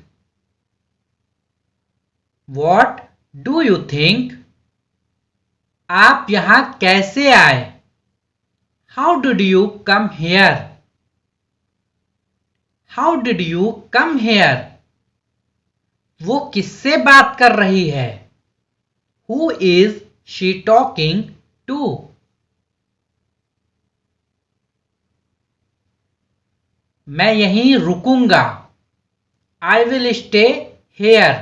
What do you think? आप यहां कैसे आए? How did you come here? How did you come here? वो किससे बात कर रही है? Who is she talking to? मैं यहीं रुकूंगा। I will stay here.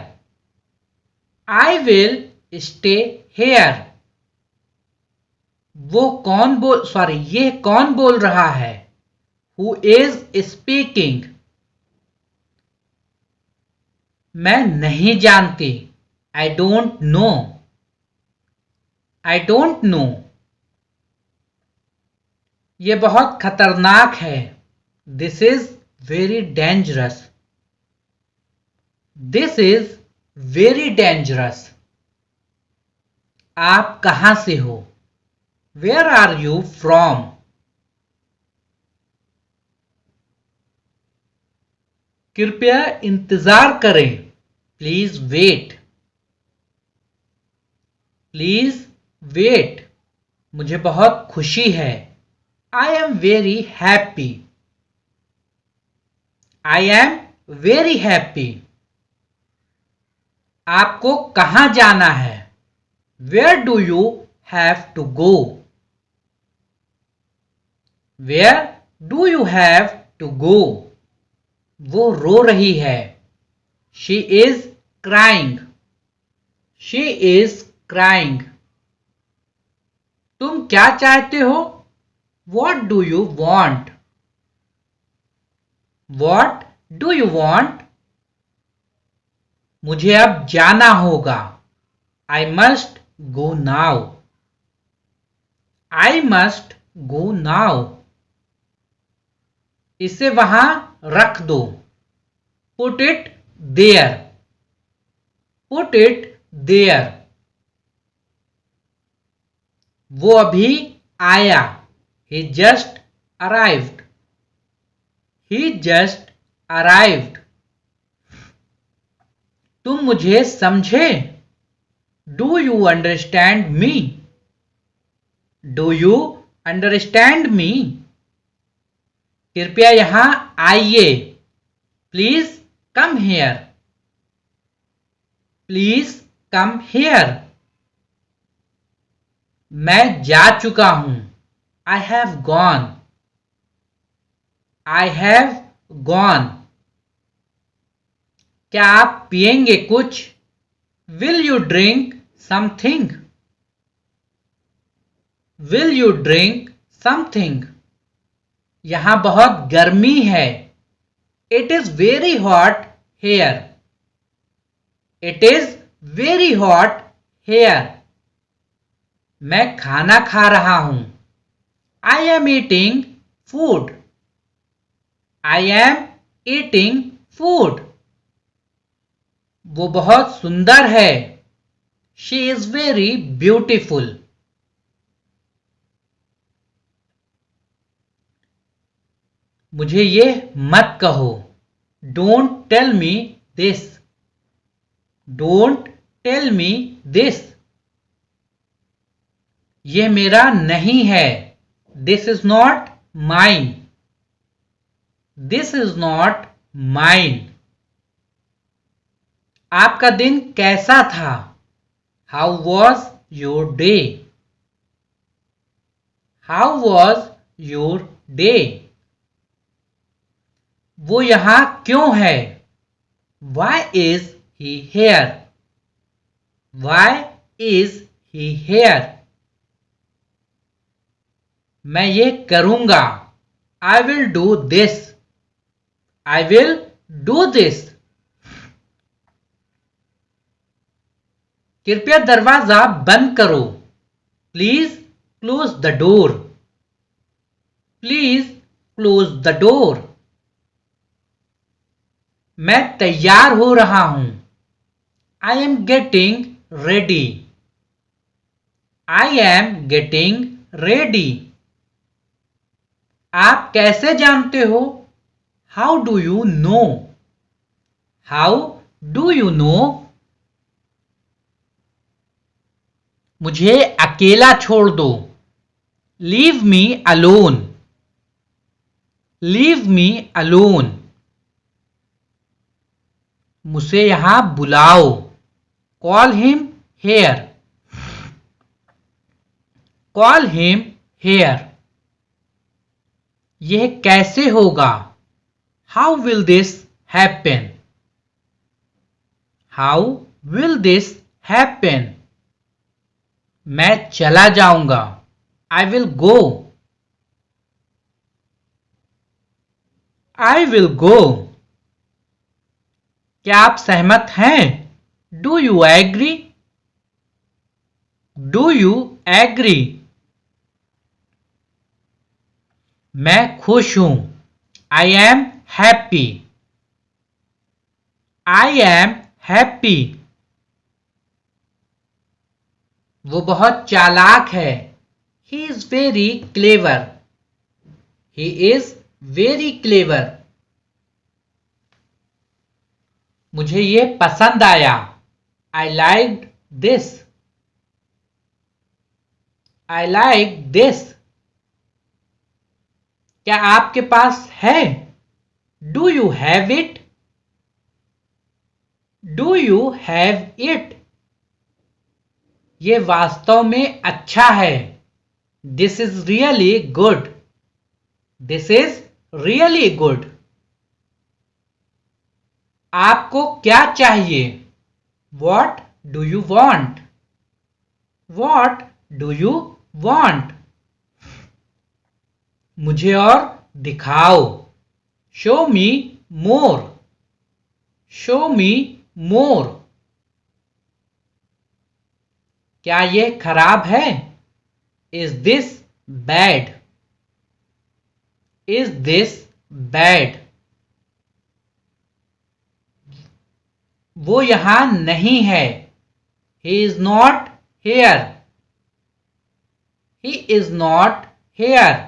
I will stay here. ये कौन बोल रहा है? Who is speaking? मैं नहीं जानती। I don't know. I don't know. ये बहुत खतरनाक है. This is very dangerous. This is very dangerous. आप कहां से हो? Where are you from? कृपया इंतजार करें. Please wait. Please wait. मुझे बहुत खुशी है. I am very happy. I am very happy. आपको कहां जाना है? Where do you have to go? Where do you have to go? वो रो रही है. She is crying. She is crying. तुम क्या चाहते हो? What do you want? What do you want? मुझे अब जाना होगा. I must go now. I must go now. इसे वहां रख दो. Put it there. Put it there. वो अभी आया. He just arrived. He just arrived. तुम मुझे समझे? Do you understand me? Do you understand me? कृपया यहां आइए. Please come here. Please come here. मैं जा चुका हूं. I have gone. I have gone. क्या आप पिएंगे कुछ? Will you drink something? Will you drink something? यहां बहुत गर्मी है. It is very hot here. It is very hot here. मैं खाना खा रहा हूं. I am eating food. I am eating food. वो बहुत सुंदर है. She is very beautiful. मुझे ये मत कहो. Don't tell me this. Don't tell me this. ये मेरा नहीं है. This is not mine. This is not mine. आपका दिन कैसा था? How was your day? How was your day? वो यहां क्यों है? Why is he here? Why is he here? मैं ये करूंगा. I will do this. I will do this. कृपया दरवाजा बंद करो. Please close the door. Please close the door. मैं तैयार हो रहा हूं. I am getting ready. I am getting ready. आप कैसे जानते हो? How do you know? How do you know? मुझे अकेला छोड़ दो. Leave me alone. Leave me alone. मुझे यहां बुलाओ. Call him here. Call him here. यह कैसे होगा? How will this happen? How will this happen? मैं चला जाऊंगा. I will go. I will go. क्या आप सहमत हैं? Do you agree? Do you agree? मैं खुश हूं। I am happy. I am happy. वो बहुत चालाक है। He is very clever. He is very clever. मुझे ये पसंद आया। I like this. I like this. क्या आपके पास है? Do you have it? Do you have it? ये वास्तव में अच्छा है। This is really good. This is really good. आपको क्या चाहिए? What do you want? What do you want? मुझे और दिखाओ। शो मी मोर। शो मी मोर। क्या ये खराब है? Is this bad? Is this bad? वो यहां नहीं है। He is not here. He is not here.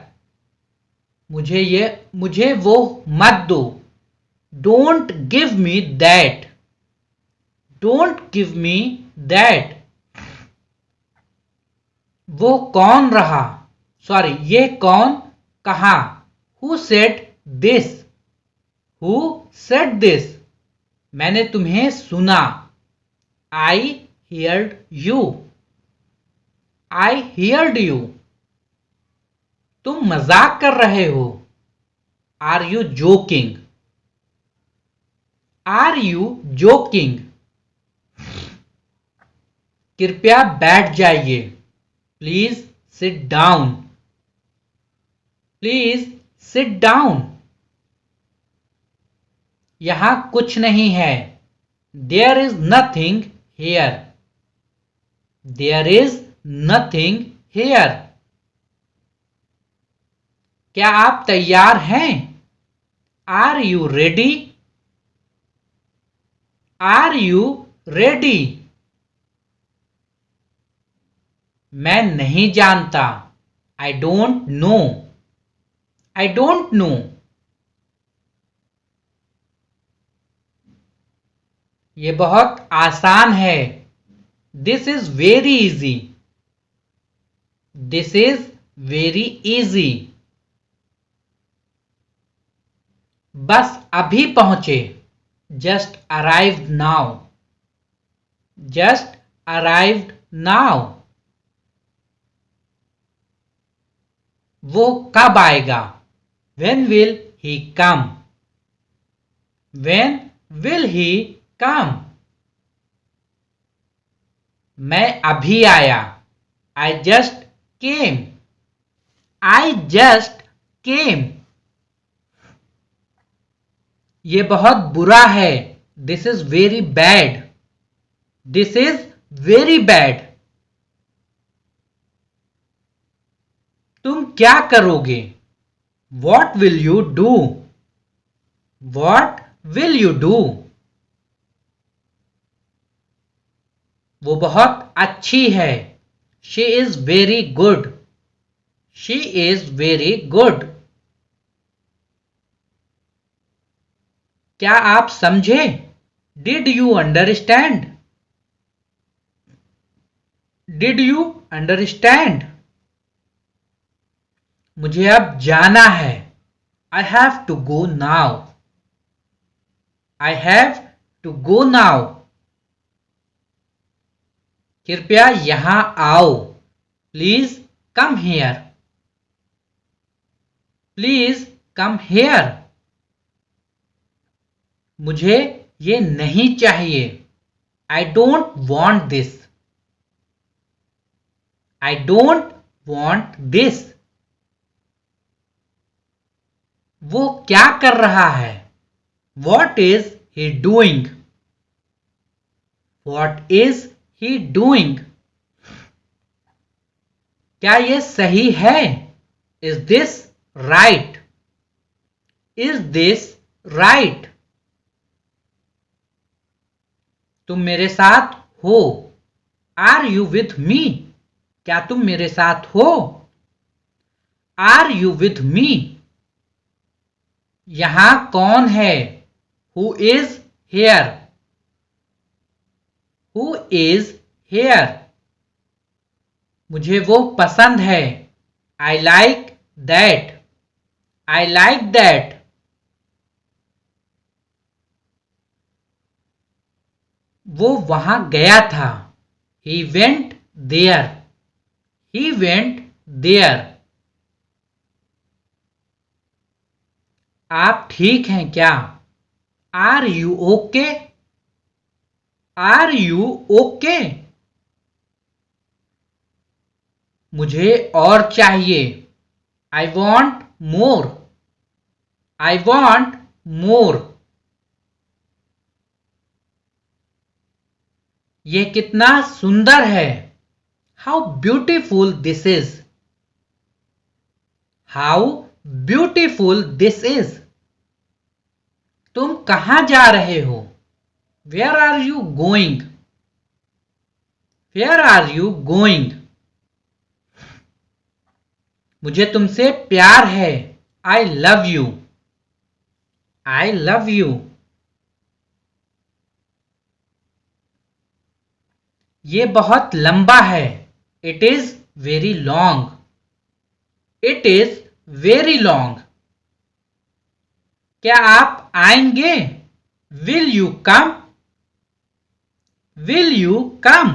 मुझे वो मत दो। Don't give me that. Don't give me that. वो कौन रहा? सॉरी, ये कौन कहा? Who said this? Who said this? मैंने तुम्हें सुना। आई heard you. I heard you. तुम मजाक कर रहे हो। Are you joking? Are you joking? कृपया बैठ जाइए। Please sit down. Please sit down. यहां कुछ नहीं है। There is nothing here. There is nothing here. क्या आप तैयार हैं? Are you ready? Are you ready? मैं नहीं जानता। I don't know. I don't know. ये बहुत आसान है। This is very easy. This is very easy. बस अभी पहुंचे। Just arrived now. Just arrived now. वो कब आएगा? When will he come? When will he come? मैं अभी आया। I just came. I just came. ये बहुत बुरा है। This is very bad. This is very bad. तुम क्या करोगे? What will you do? What will you do? वो बहुत अच्छी है। She is very good. She is very good. क्या आप समझे? Did you understand? Did you understand? मुझे अब जाना है। I have to go now. I have to go now. कृपया यहां आओ। Please come here. Please come here. मुझे ये नहीं चाहिए। I don't want this. I don't want this. वो क्या कर रहा है? What is he doing? What is he doing? क्या ये सही है? Is this right? Is this right? तुम मेरे साथ हो? Are you with me? क्या तुम मेरे साथ हो? Are you with me? यहां कौन है? Who is here? Who is here? मुझे वो पसंद है. I like that. I like that. वो वहां गया था. He went there. He went there. आप ठीक हैं क्या? Are you okay? Are you okay? मुझे और चाहिए. I want more. I want more. ये कितना सुंदर है. How beautiful this is. How beautiful this is. तुम कहां जा रहे हो? Where are you going? Where are you going? मुझे तुमसे प्यार है. I love you. I love you. ये बहुत लंबा है. It is very long. It is very long. क्या आप आएंगे? Will you come? Will you come?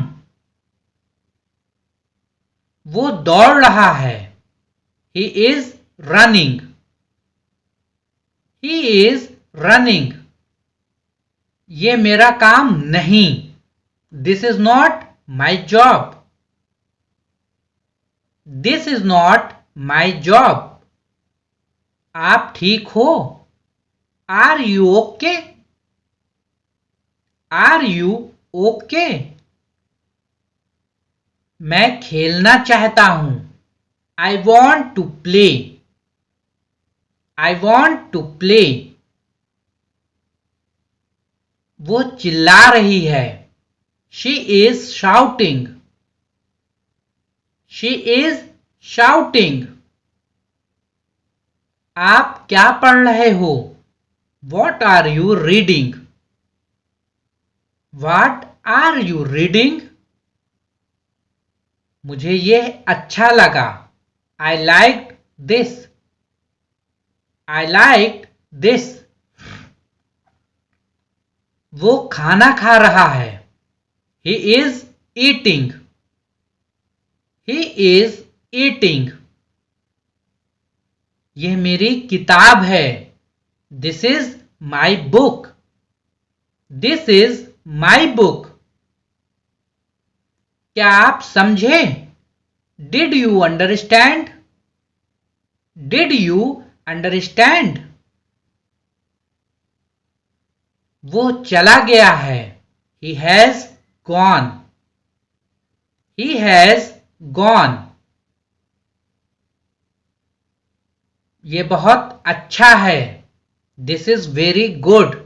वो दौड़ रहा है. He is running. He is running. ये मेरा काम नहीं. This is not my job. This is not my job. आप ठीक हो? Are you okay? Are you okay? मैं खेलना चाहता हूं. I want to play. I want to play. वो चिल्ला रही है. She is shouting. She is shouting. आप क्या पढ़ रहे हो? What are you reading? What are you reading? मुझे ये अच्छा लगा. I liked this. I liked this. वो खाना खा रहा है. He is eating. He is eating. यह मेरी किताब है. This is my book. This is my book. क्या आप समझे? Did you understand? Did you understand? वो चला गया है. He has gone. He has gone. ये बहुत अच्छा है. This is very good.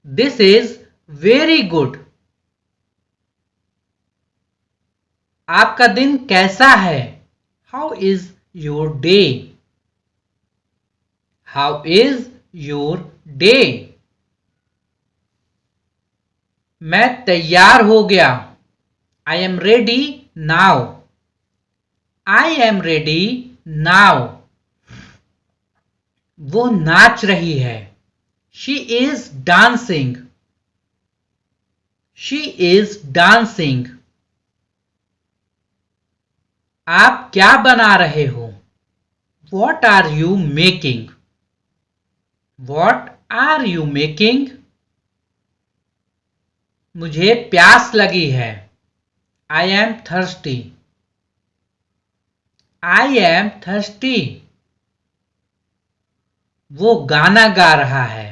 This is very good. आपका दिन कैसा है? How is your day? How is your day? मैं तैयार हो गया. I am ready now. I am ready now. वो नाच रही है. She is dancing. She is dancing. आप क्या बना रहे हो? What are you making? What are you making? मुझे प्यास लगी है. I am thirsty. I am thirsty. वो गाना गा रहा है.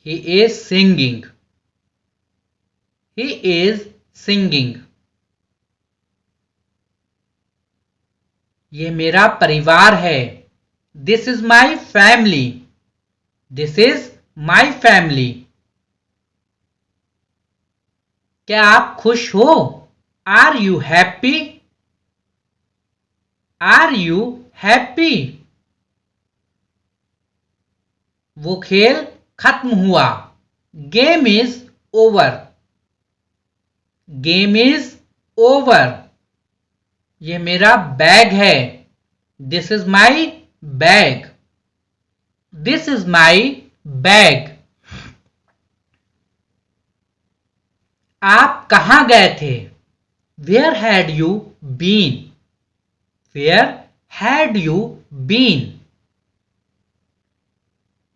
He is singing. He is singing. ये मेरा परिवार है. This is my family. This is my family. क्या आप खुश हो? Are you happy? Are you happy? वो खेल खत्म हुआ. Game is over. Game is over. ये मेरा बैग है. This is my bag. This is my bag. आप कहाँ गए थे? Where had you been? Where had you been?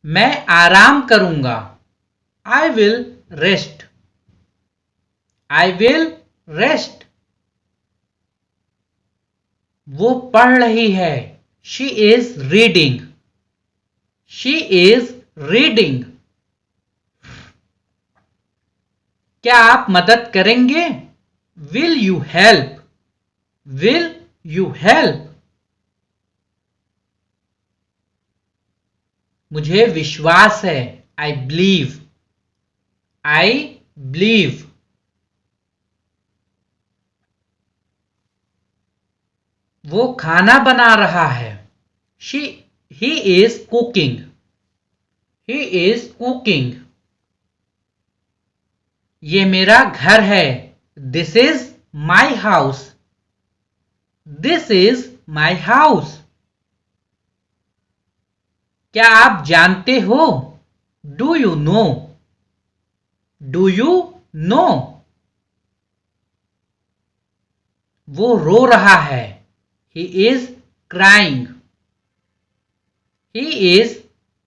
मैं आराम करूंगा. I will rest. I will rest. वो पढ़ रही है. She is reading. She is reading. क्या आप मदद करेंगे? Will you help? Will you help? मुझे विश्वास है. I believe. I believe. वो खाना बना रहा है. He is cooking. He is cooking. ये मेरा घर है. This is my house. This is my house. क्या आप जानते हो? Do you know? Do you know? वो रो रहा है. He is crying. He is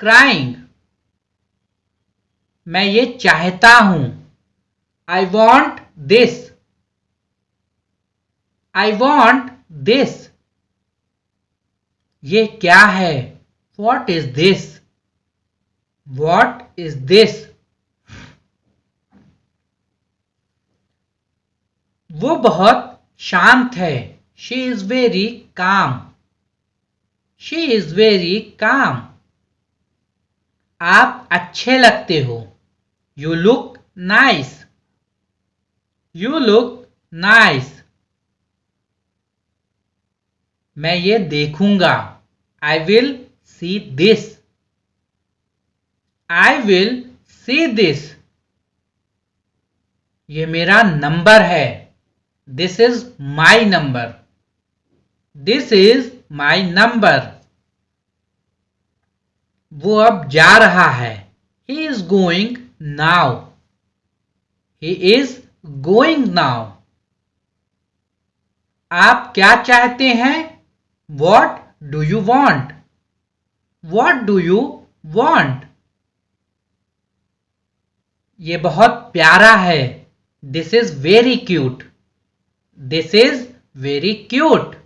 crying. मैं ये चाहता हूं. I want this. I want this. ये क्या है? What is this? What is this? वो बहुत शांत है. She is very calm. She is very calm. आप अच्छे लगते हो. You look nice. You look nice. मैं ये देखूंगा. I will see this. I will see this. ये मेरा नंबर है. This is my number. This is my number. वो अब जा रहा है. He is going now. He is going now. आप क्या चाहते हैं? What do you want? What do you want? ये बहुत प्यारा है. This is very cute. This is very cute.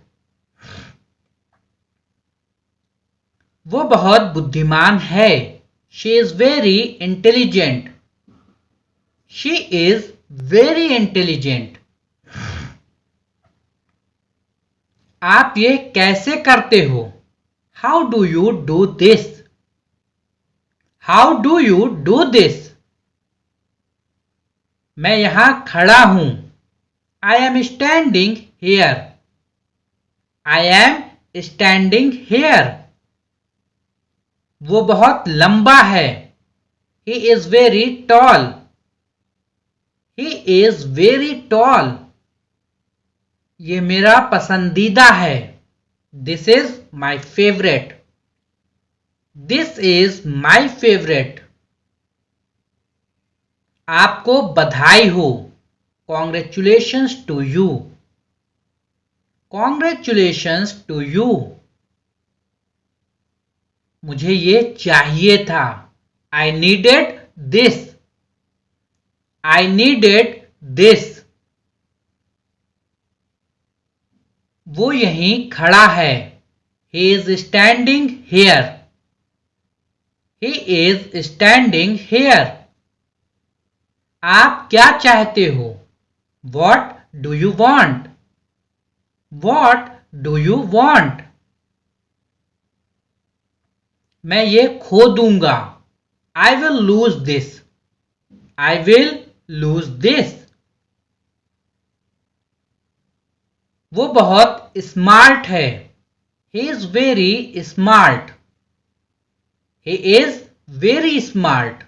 वो बहुत बुद्धिमान है. She is very intelligent. She is very intelligent. आप ये कैसे करते हो? How do you do this? How do you do this? मैं यहां खड़ा हूं. I am standing here. I am standing here. वो बहुत लंबा है. He is very tall. He is very tall. ये मेरा पसंदीदा है. This is my favorite. This is my favorite. आपको बधाई हो. Congratulations to you. Congratulations to you. मुझे ये चाहिए था. I needed this. I needed this. वो यहीं खड़ा है. He is standing here. He is standing here. आप क्या चाहते हो? What do you want? What do you want? मैं ये खो दूंगा. I will lose this. I will lose this. वो बहुत स्मार्ट है. He is very smart. He is very smart.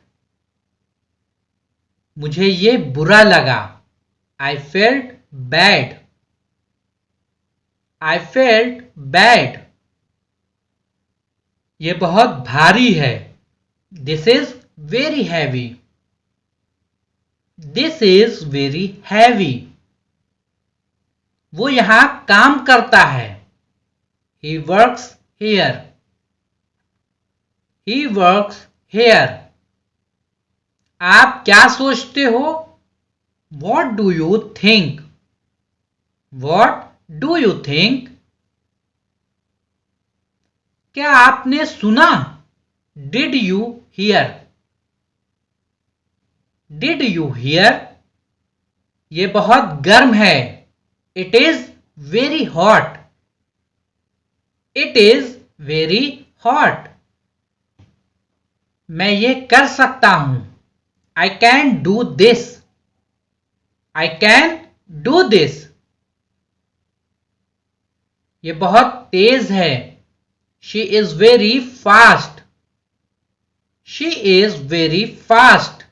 मुझे ये बुरा लगा. I felt bad. I felt bad. ये बहुत भारी है. This is very heavy. This is very heavy. वो यहां काम करता है. He works here. He works here. आप क्या सोचते हो? What do you think? What do you think? क्या आपने सुना? Did you hear? Did you hear? ये बहुत गर्म है. It is very hot. It is very hot. मैं ये कर सकता हूं. I can do this. I can do this. ये बहुत तेज है. She is very fast. She is very fast.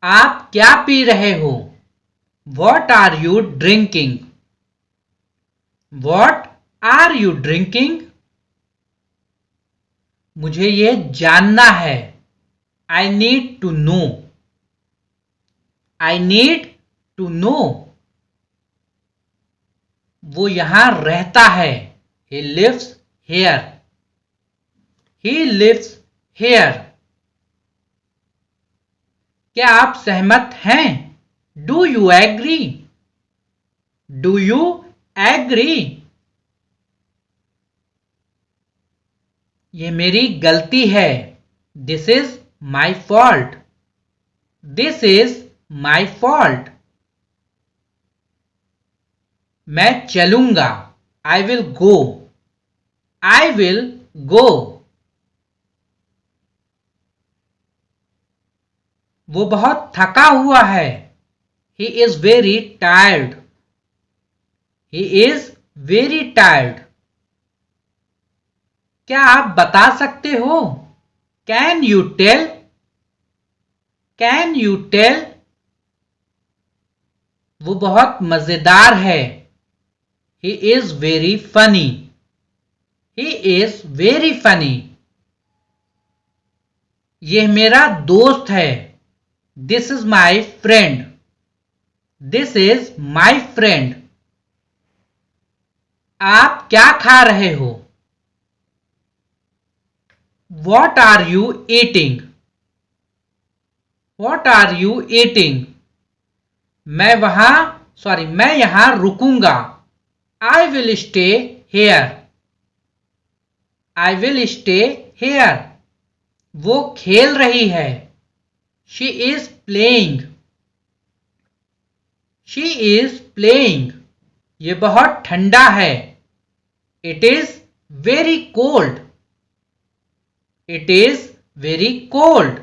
आप क्या पी रहे हो? What are you drinking? What are you drinking? मुझे ये जानना है. I need to know. I need to know. वो यहां रहता है. He lives here. He lives here. क्या आप सहमत हैं? Do you agree? Do you agree? ये मेरी गलती है. This is my fault. This is my fault. मैं चलूंगा. I will go. I will go. वो बहुत थका हुआ है. He is very tired. He is very tired. क्या आप बता सकते हो? Can you tell? Can you tell? वो बहुत मजेदार है. He is very funny. He is very funny. यह मेरा दोस्त है. This is my friend. This is my friend. आप क्या खा रहे हो? What are you eating? What are you eating? मैं यहां रुकूंगा. I will stay here. I will stay here. वो खेल रही है. She is playing. She is playing. ये बहुत ठंडा है. It is very cold. It is very cold.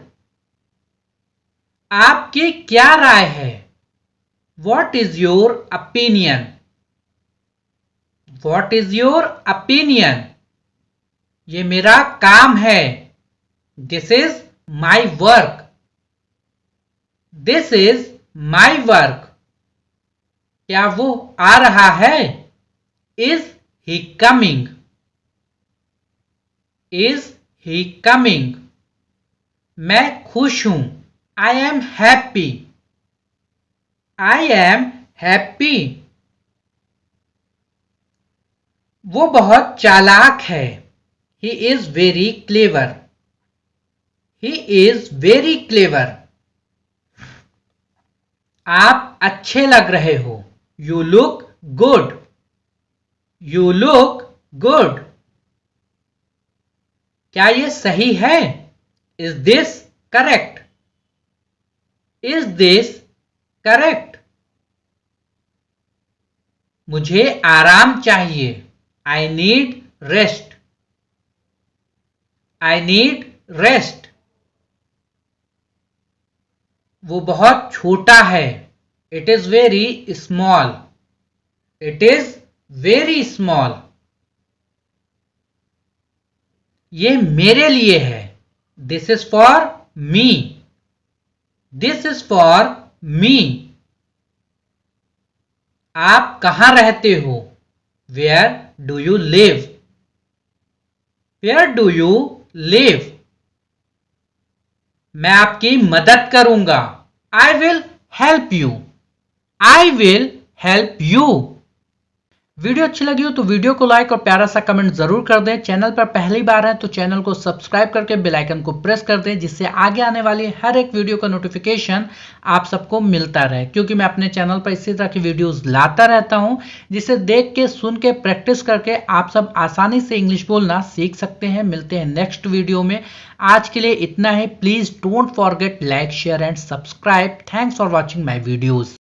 आपकी क्या राय है? What is your opinion? What is your opinion? ये मेरा काम है. This is my work. This is my work. क्या वो आ रहा है? Is he coming? Is he coming? मैं खुश हूं. I am happy. I am happy. वो बहुत चालाक है. He is very clever. He is very clever. आप अच्छे लग रहे हो. You look good. You look good. क्या ये सही है? Is this correct? Is this correct? मुझे आराम चाहिए। I need rest. I need rest. वो बहुत छोटा है। It is very small. It is very small. ये मेरे लिए है। This is for me. This is for me. आप कहां रहते हो? Where do you live? Where do you live? मैं आपकी मदद करूंगा। I will help you. I will help you. Video अच्छी लगी हो तो वीडियो को लाइक और प्यारा सा कमेंट जरूर कर दें। चैनल पर पहली बार है तो चैनल को सब्सक्राइब करके बेल आइकन को प्रेस कर दें, जिससे आगे आने वाली हर एक वीडियो का नोटिफिकेशन आप सबको मिलता रहे, क्योंकि मैं अपने चैनल पर इसी तरह की वीडियोस लाता रहता हूं, जिसे देख के सुन के प्रैक्टिस करके आप सब आसानी से इंग्लिश बोलना सीख सकते हैं। मिलते हैं नेक्स्ट वीडियो में। आज के लिए इतना ही। Please don't forget like share and subscribe. Thanks for watching my videos.